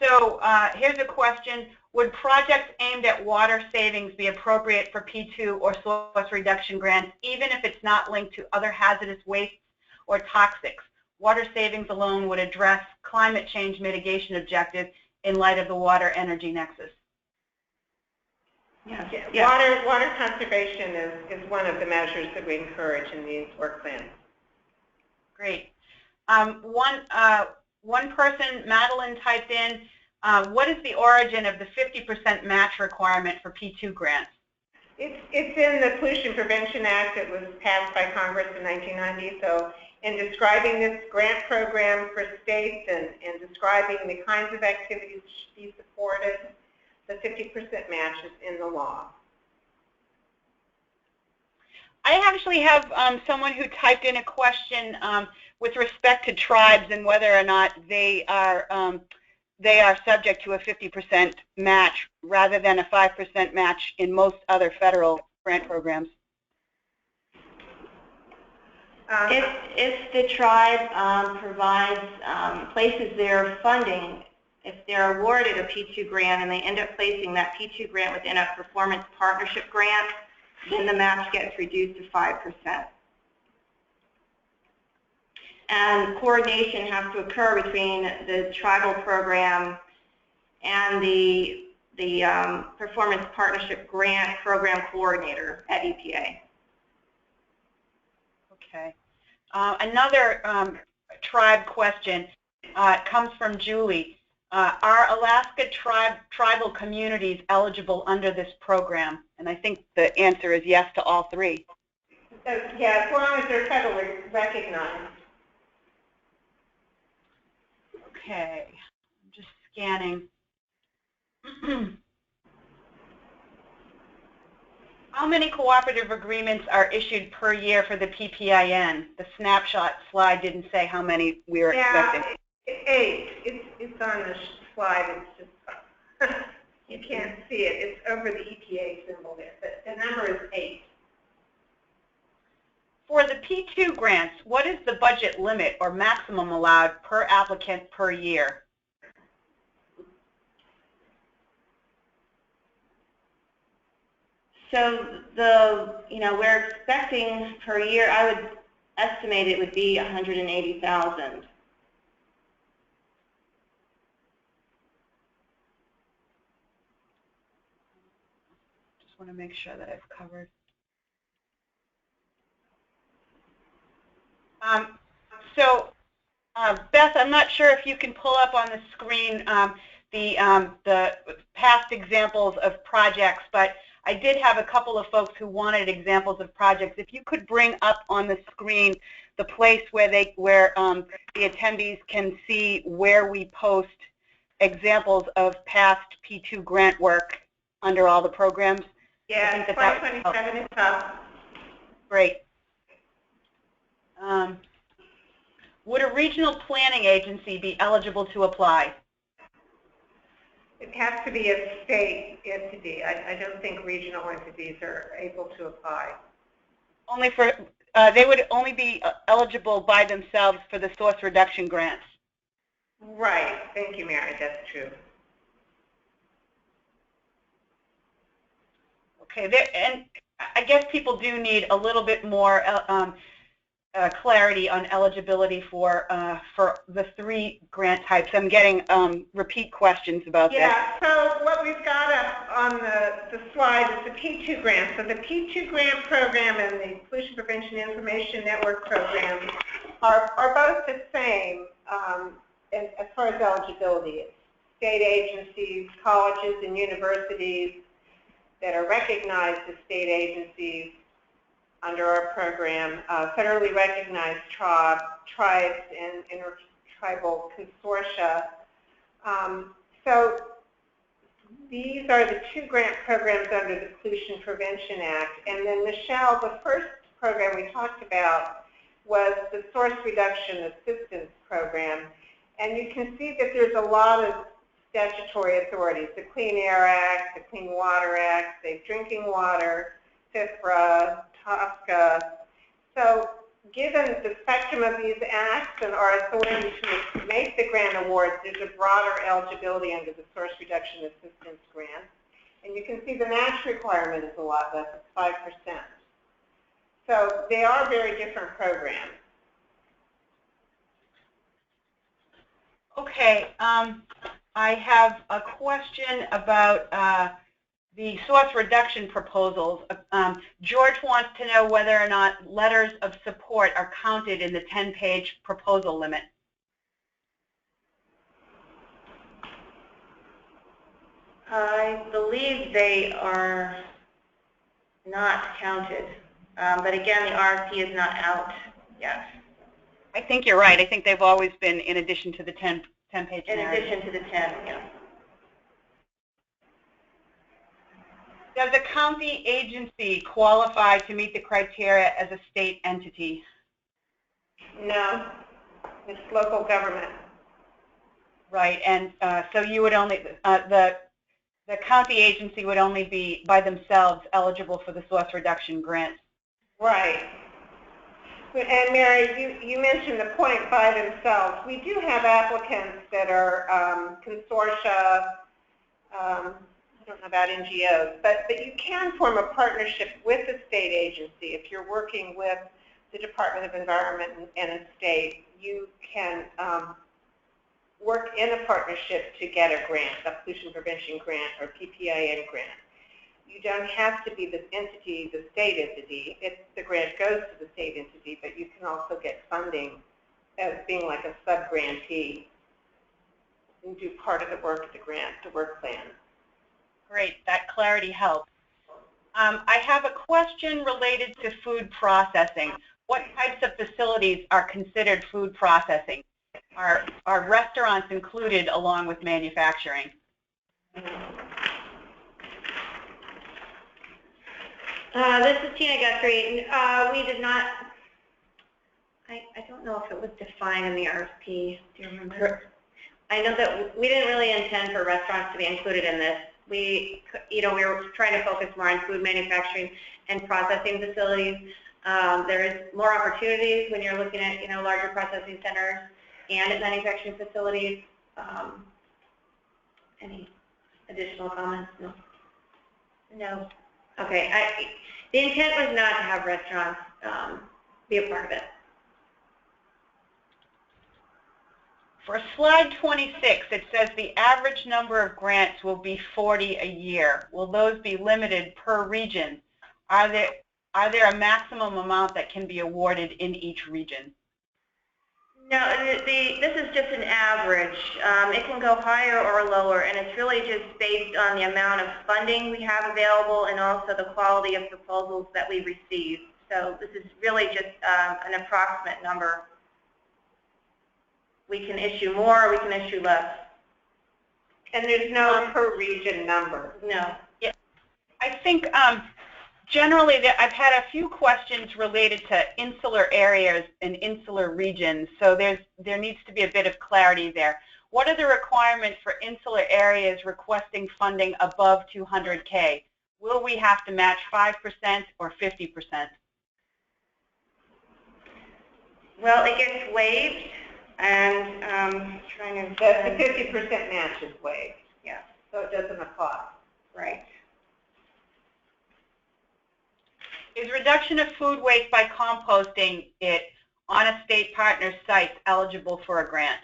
So here's a question. Would projects aimed at water savings be appropriate for P2 or source reduction grants, even if it's not linked to other hazardous wastes or toxics? Water savings alone would address climate change mitigation objectives in light of the water energy nexus. Yeah. Water conservation is one of the measures that we encourage in these work plans. Great. One person, Madeline, typed in, what is the origin of the 50% match requirement for P2 grants? It's in the Pollution Prevention Act that was passed by Congress in 1990. So in describing this grant program for states and describing the kinds of activities that should be supported, the 50% match is in the law. I actually have someone who typed in a question with respect to tribes and whether or not they are subject to a 50% match rather than a 5% match in most other federal grant programs. If the tribe provides, places their funding, if they're awarded a P2 grant and they end up placing that P2 grant within a performance partnership grant, then the match gets reduced to 5%. And coordination has to occur between the tribal program and the performance partnership grant program coordinator at EPA. Okay. Another tribe question comes from Julie. Are Alaska tribal communities eligible under this program? And I think the answer is yes to all three. Yeah, as long as they're federally recognized. Okay, I'm just scanning. How many cooperative agreements are issued per year for the PPIN? The snapshot slide didn't say how many we were expecting. 8. It's on the slide. It's just You can't see it. It's over the EPA symbol there, but the number is 8. For the P2 grants, what is the budget limit or maximum allowed per applicant per year? So we're expecting per year, I would estimate it would be 180,000. Just want to make sure that I've covered. Beth, I'm not sure if you can pull up on the screen the past examples of projects, but I did have a couple of folks who wanted examples of projects. If you could bring up on the screen the place where the attendees can see where we post examples of past P2 grant work under all the programs. Yeah, 2027 is up. Great. Would a regional planning agency be eligible to apply? It has to be a state entity. I don't think regional entities are able to apply. Only for, they would only be eligible by themselves for the source reduction grants. Right. Thank you, Mary. That's true. Okay, and I guess people do need a little bit more clarity on eligibility for the 3 grant types. I'm getting repeat questions about that. this. Yeah, so what we've got up on the slide is the P2 grant. So the P2 grant program and the Pollution Prevention Information Network program are both the same as far as eligibility. It's state agencies, colleges, and universities that are recognized as state agencies under our program, federally recognized tribes and intertribal consortia. So these are the 2 grant programs under the Pollution Prevention Act. And then, Michelle, the first program we talked about was the Source Reduction Assistance Program. And you can see that there's a lot of statutory authorities, the Clean Air Act, the Clean Water Act, Safe Drinking Water, FIFRA, TSCA. So given the spectrum of these acts and our authority to make the grant awards, there's a broader eligibility under the Source Reduction Assistance Grant. And you can see the match requirement is a lot less, it's 5%. So they are very different programs. Okay, I have a question about the source reduction proposals. George wants to know whether or not letters of support are counted in the 10-page proposal limit. I believe they are not counted, but again, the RFP is not out yet. I think you're right. I think they've always been in addition to the 10-page In addition to the 10, yeah. Does a county agency qualify to meet the criteria as a state entity? No, it's local government. Right, and so you would only, the county agency would only be by themselves eligible for the source reduction grant. Right. And Mary, you mentioned the point by themselves. We do have applicants that are consortia, I don't know about NGOs, but you can form a partnership with a state agency. If you're working with the Department of Environment and a state, you can work in a partnership to get a grant, a pollution prevention grant or PPIN grant. You don't have to be the entity, the state entity. The grant goes to the state entity, but you can also get funding as being like a sub-grantee and do part of the work of the grant, the work plan. Great, that clarity helps. I have a question related to food processing. What types of facilities are considered food processing? Are restaurants included along with manufacturing? This is Tina Guthrie. We did not, I don't know if it was defined in the RFP. Do you remember? I know that we didn't really intend for restaurants to be included in this. We were trying to focus more on food manufacturing and processing facilities. There is more opportunities when you're looking at, larger processing centers and at manufacturing facilities. Any additional comments? No. No. Okay. The intent was not to have restaurants be a part of it. For slide 26, it says the average number of grants will be 40 a year. Will those be limited per region? Are there a maximum amount that can be awarded in each region? No, this is just an average. It can go higher or lower, and it's really just based on the amount of funding we have available and also the quality of proposals that we receive. So this is really just an approximate number. We can issue more, or we can issue less. And there's no per region number? No. Yeah. I think generally I've had a few questions related to insular areas and insular regions, so there needs to be a bit of clarity there. What are the requirements for insular areas requesting funding above 200K? Will we have to match 5% or 50%? Well, it gets waived, and trying to... The 50% match is waived. Yeah. So it doesn't apply. Right. Is reduction of food waste by composting it on a state partner's site eligible for a grant?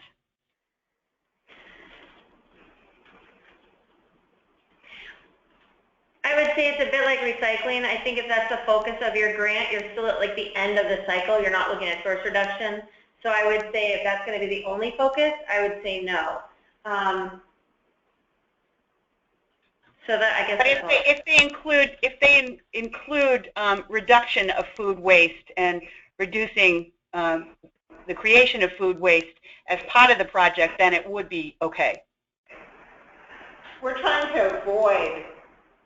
I would say it's a bit like recycling. I think if that's the focus of your grant, you're still at like the end of the cycle. You're not looking at source reduction. So I would say if that's going to be the only focus, I would say no. So that I guess. But if they include reduction of food waste and reducing the creation of food waste as part of the project, then it would be okay. We're trying to avoid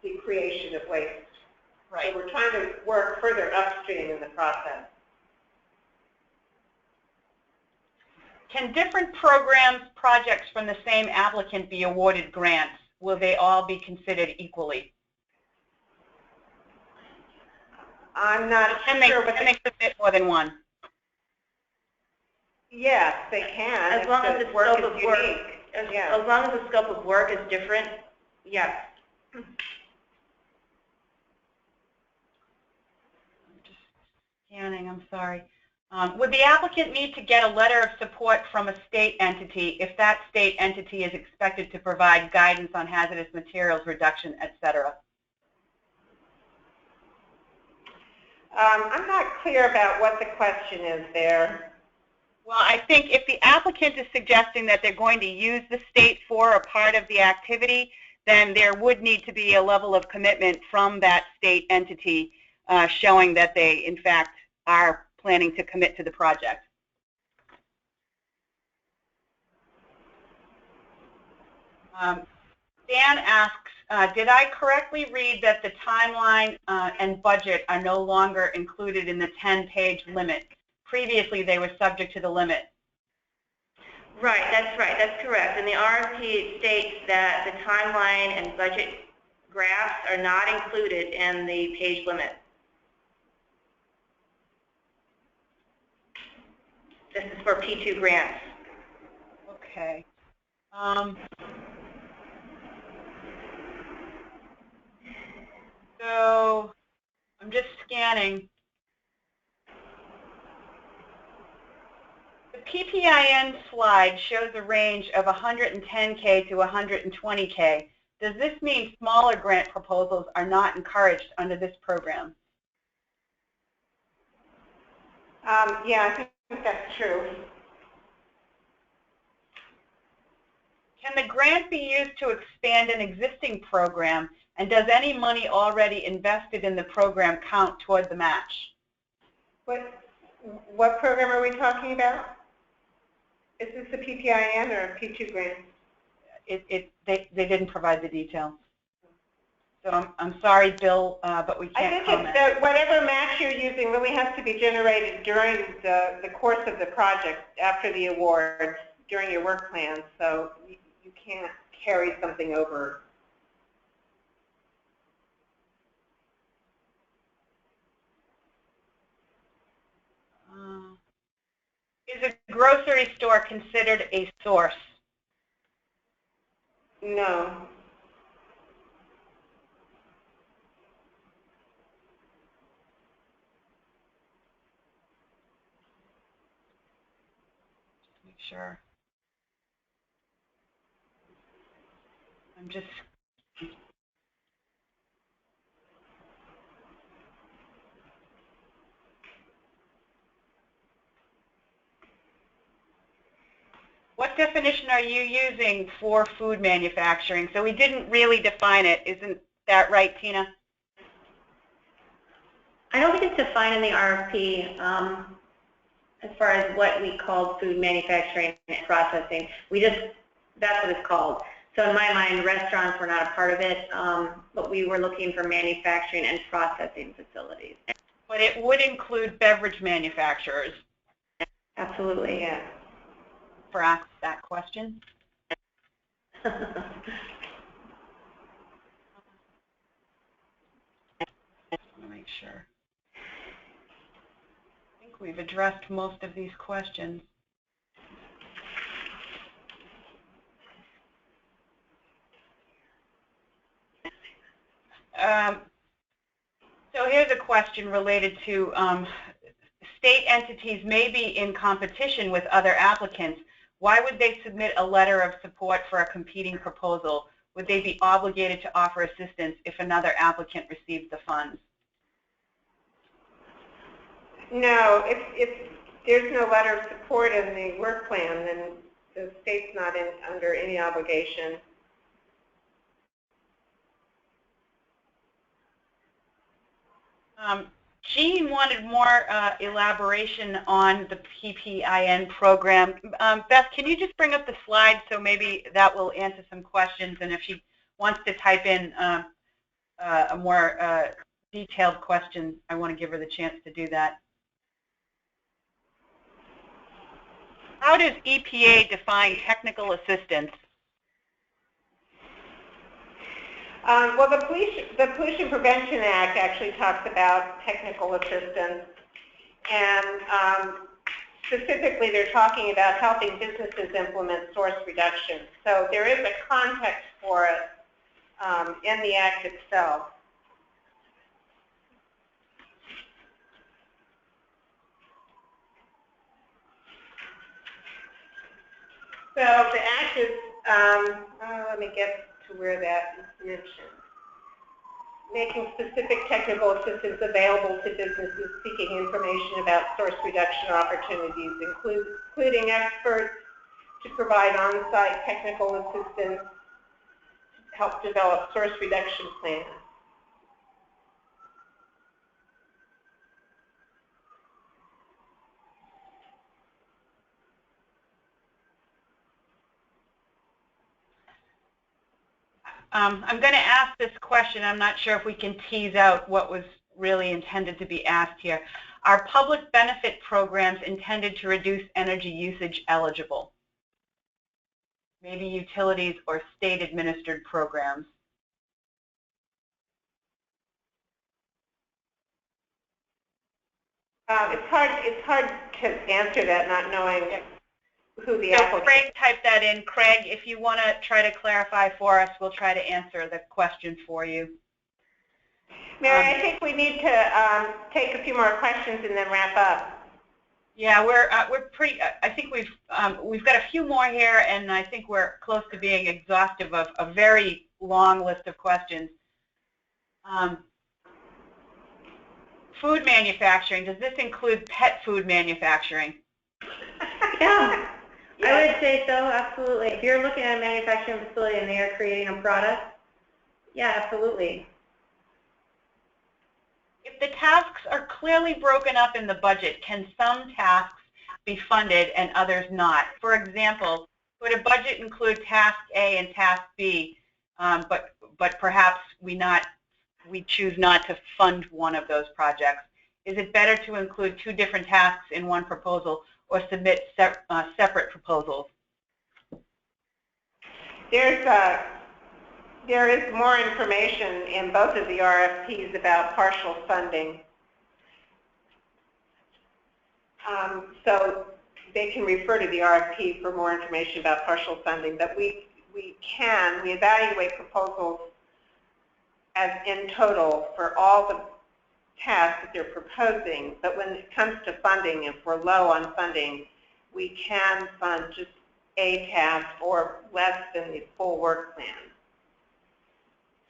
the creation of waste. Right. So we're trying to work further upstream in the process. Can different programs, projects from the same applicant be awarded grants? Will they all be considered equally? I'm not sure, but Can they submit more than one? Yes, they can. As long as the scope of work, Yeah. as long as the scope of work is different, yes. Scanning, I'm sorry. Would the applicant need to get a letter of support from a state entity if that state entity is expected to provide guidance on hazardous materials reduction, et cetera? I'm not clear about what the question is there. Well, I think if the applicant is suggesting that they're going to use the state for a part of the activity, then there would need to be a level of commitment from that state entity showing that they, in fact, are planning to commit to the project. Dan asks, did I correctly read that the timeline and budget are no longer included in the 10-page limit? Previously, they were subject to the limit. Right, that's correct. And the RFP states that the timeline and budget graphs are not included in the page limit. This is for P2 grants. Okay. So I'm just scanning. The PPIN slide shows a range of 110K to 120K. Does this mean smaller grant proposals are not encouraged under this program? Yeah, I think that's true. Can the grant be used to expand an existing program, and does any money already invested in the program count toward the match? What program are we talking about? Is this a PPIN or a P2 grant? They didn't provide the details. So I'm sorry, Bill, but we can't comment. I think whatever match you're using really has to be generated during the course of the project after the award during your work plan, so you can't carry something over. Is a grocery store considered a source? No. Make sure. I'm just. What definition are you using for food manufacturing? So we didn't really define it. Isn't that right, Tina? I don't think it's defined in the RFP as far as what we called food manufacturing and processing. That's what it's called. So in my mind, restaurants were not a part of it, but we were looking for manufacturing and processing facilities. But it would include beverage manufacturers. Absolutely. Yeah. For ask that question. Make sure. I think we've addressed most of these questions. So here's a question related to state entities may be in competition with other applicants. Why would they submit a letter of support for a competing proposal? Would they be obligated to offer assistance if another applicant received the funds? No, if there's no letter of support in the work plan, then the state's not under any obligation. Jean wanted more elaboration on the PPIN program. Beth, can you just bring up the slide so maybe that will answer some questions, and if she wants to type in a more detailed question, I want to give her the chance to do that. How does EPA define technical assistance? Well, the Pollution Prevention Act actually talks about technical assistance, and specifically they're talking about helping businesses implement source reduction. So there is a context for it in the Act itself. So the Act is, let me get to where that is mentioned. Making specific technical assistance available to businesses seeking information about source reduction opportunities, including experts to provide on-site technical assistance to help develop source reduction plans. I'm going to ask this question. I'm not sure if we can tease out what was really intended to be asked here. Are public benefit programs intended to reduce energy usage eligible? Maybe utilities or state-administered programs. It's hard to answer that not knowing who the applicant. Craig typed that in. Craig, if you want to try to clarify for us, we'll try to answer the question for you. Mary, I think we need to take a few more questions and then wrap up. Yeah, we're pretty. I think we've got a few more here, and I think we're close to being exhaustive of a very long list of questions. Food manufacturing. Does this include pet food manufacturing? Yeah. I would say so, absolutely. If you're looking at a manufacturing facility and they are creating a product, yeah, absolutely. If the tasks are clearly broken up in the budget, can some tasks be funded and others not? For example, would a budget include task A and task B, but perhaps we choose not to fund one of those projects? Is it better to include two different tasks in one proposal or submit separate proposals? There is more information in both of the RFPs about partial funding. So they can refer to the RFP for more information about partial funding, but we evaluate proposals as in total for all the tasks that they're proposing, but when it comes to funding, if we're low on funding, we can fund just a task or less than the full work plan.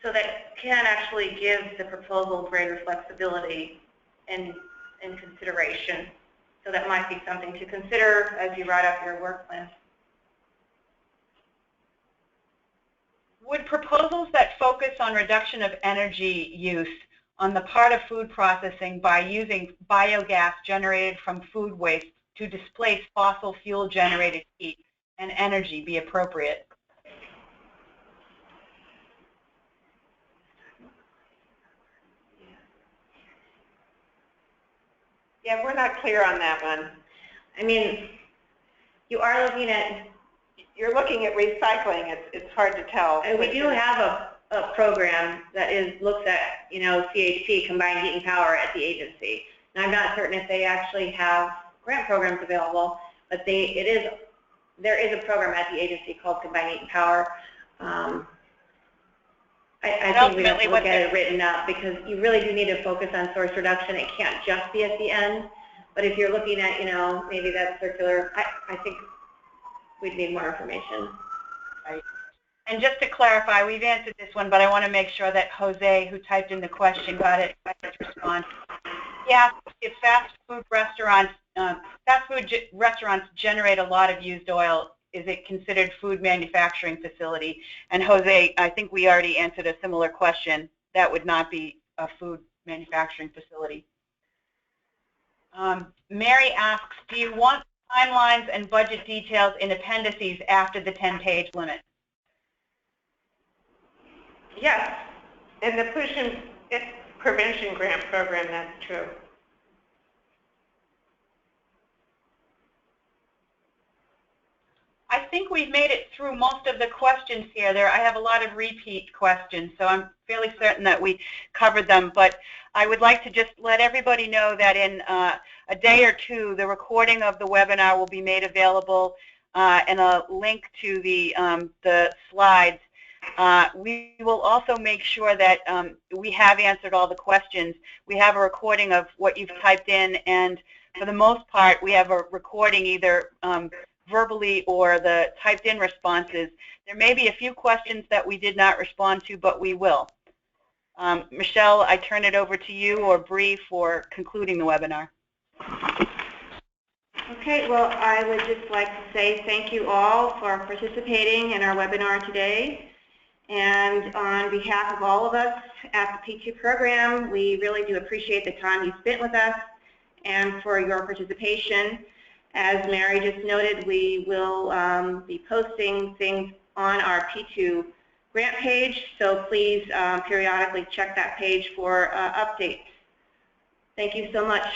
So that can actually give the proposal greater flexibility and consideration. So that might be something to consider as you write up your work plan. Would proposals that focus on reduction of energy use on the part of food processing by using biogas generated from food waste to displace fossil fuel generated heat and energy be appropriate? Yeah, we're not clear on that one. I mean, you are looking at... You're looking at recycling. It's hard to tell. And we do have a program that looks at, CHP, combined heat and power, at the agency. And I'm not certain if they actually have grant programs available, but there is a program at the agency called combined heat and power. I think we have to look at it written up, because you really do need to focus on source reduction. It can't just be at the end. But if you're looking at, maybe that circular, I think we'd need more information. Right. And just to clarify, we've answered this one, but I want to make sure that Jose, who typed in the question, got it to respond. He asked if fast food restaurants generate a lot of used oil. Is it considered food manufacturing facility? And Jose, I think we already answered a similar question. That would not be a food manufacturing facility. Mary asks, do you want timelines and budget details in appendices after the 10-page limit? Yes. In the pollution prevention grant program, that's true. I think we've made it through most of the questions here. I have a lot of repeat questions, so I'm fairly certain that we covered them. But I would like to just let everybody know that in a day or two, the recording of the webinar will be made available and a link to the slides. We will also make sure that we have answered all the questions. We have a recording of what you've typed in, and for the most part, we have a recording either verbally or the typed in responses. There may be a few questions that we did not respond to, but we will. Michelle, I turn it over to you or Bree for concluding the webinar. Okay, well, I would just like to say thank you all for participating in our webinar today. And on behalf of all of us at the P2 program, we really do appreciate the time you spent with us and for your participation. As Mary just noted, we will be posting things on our P2 grant page, so please periodically check that page for updates. Thank you so much.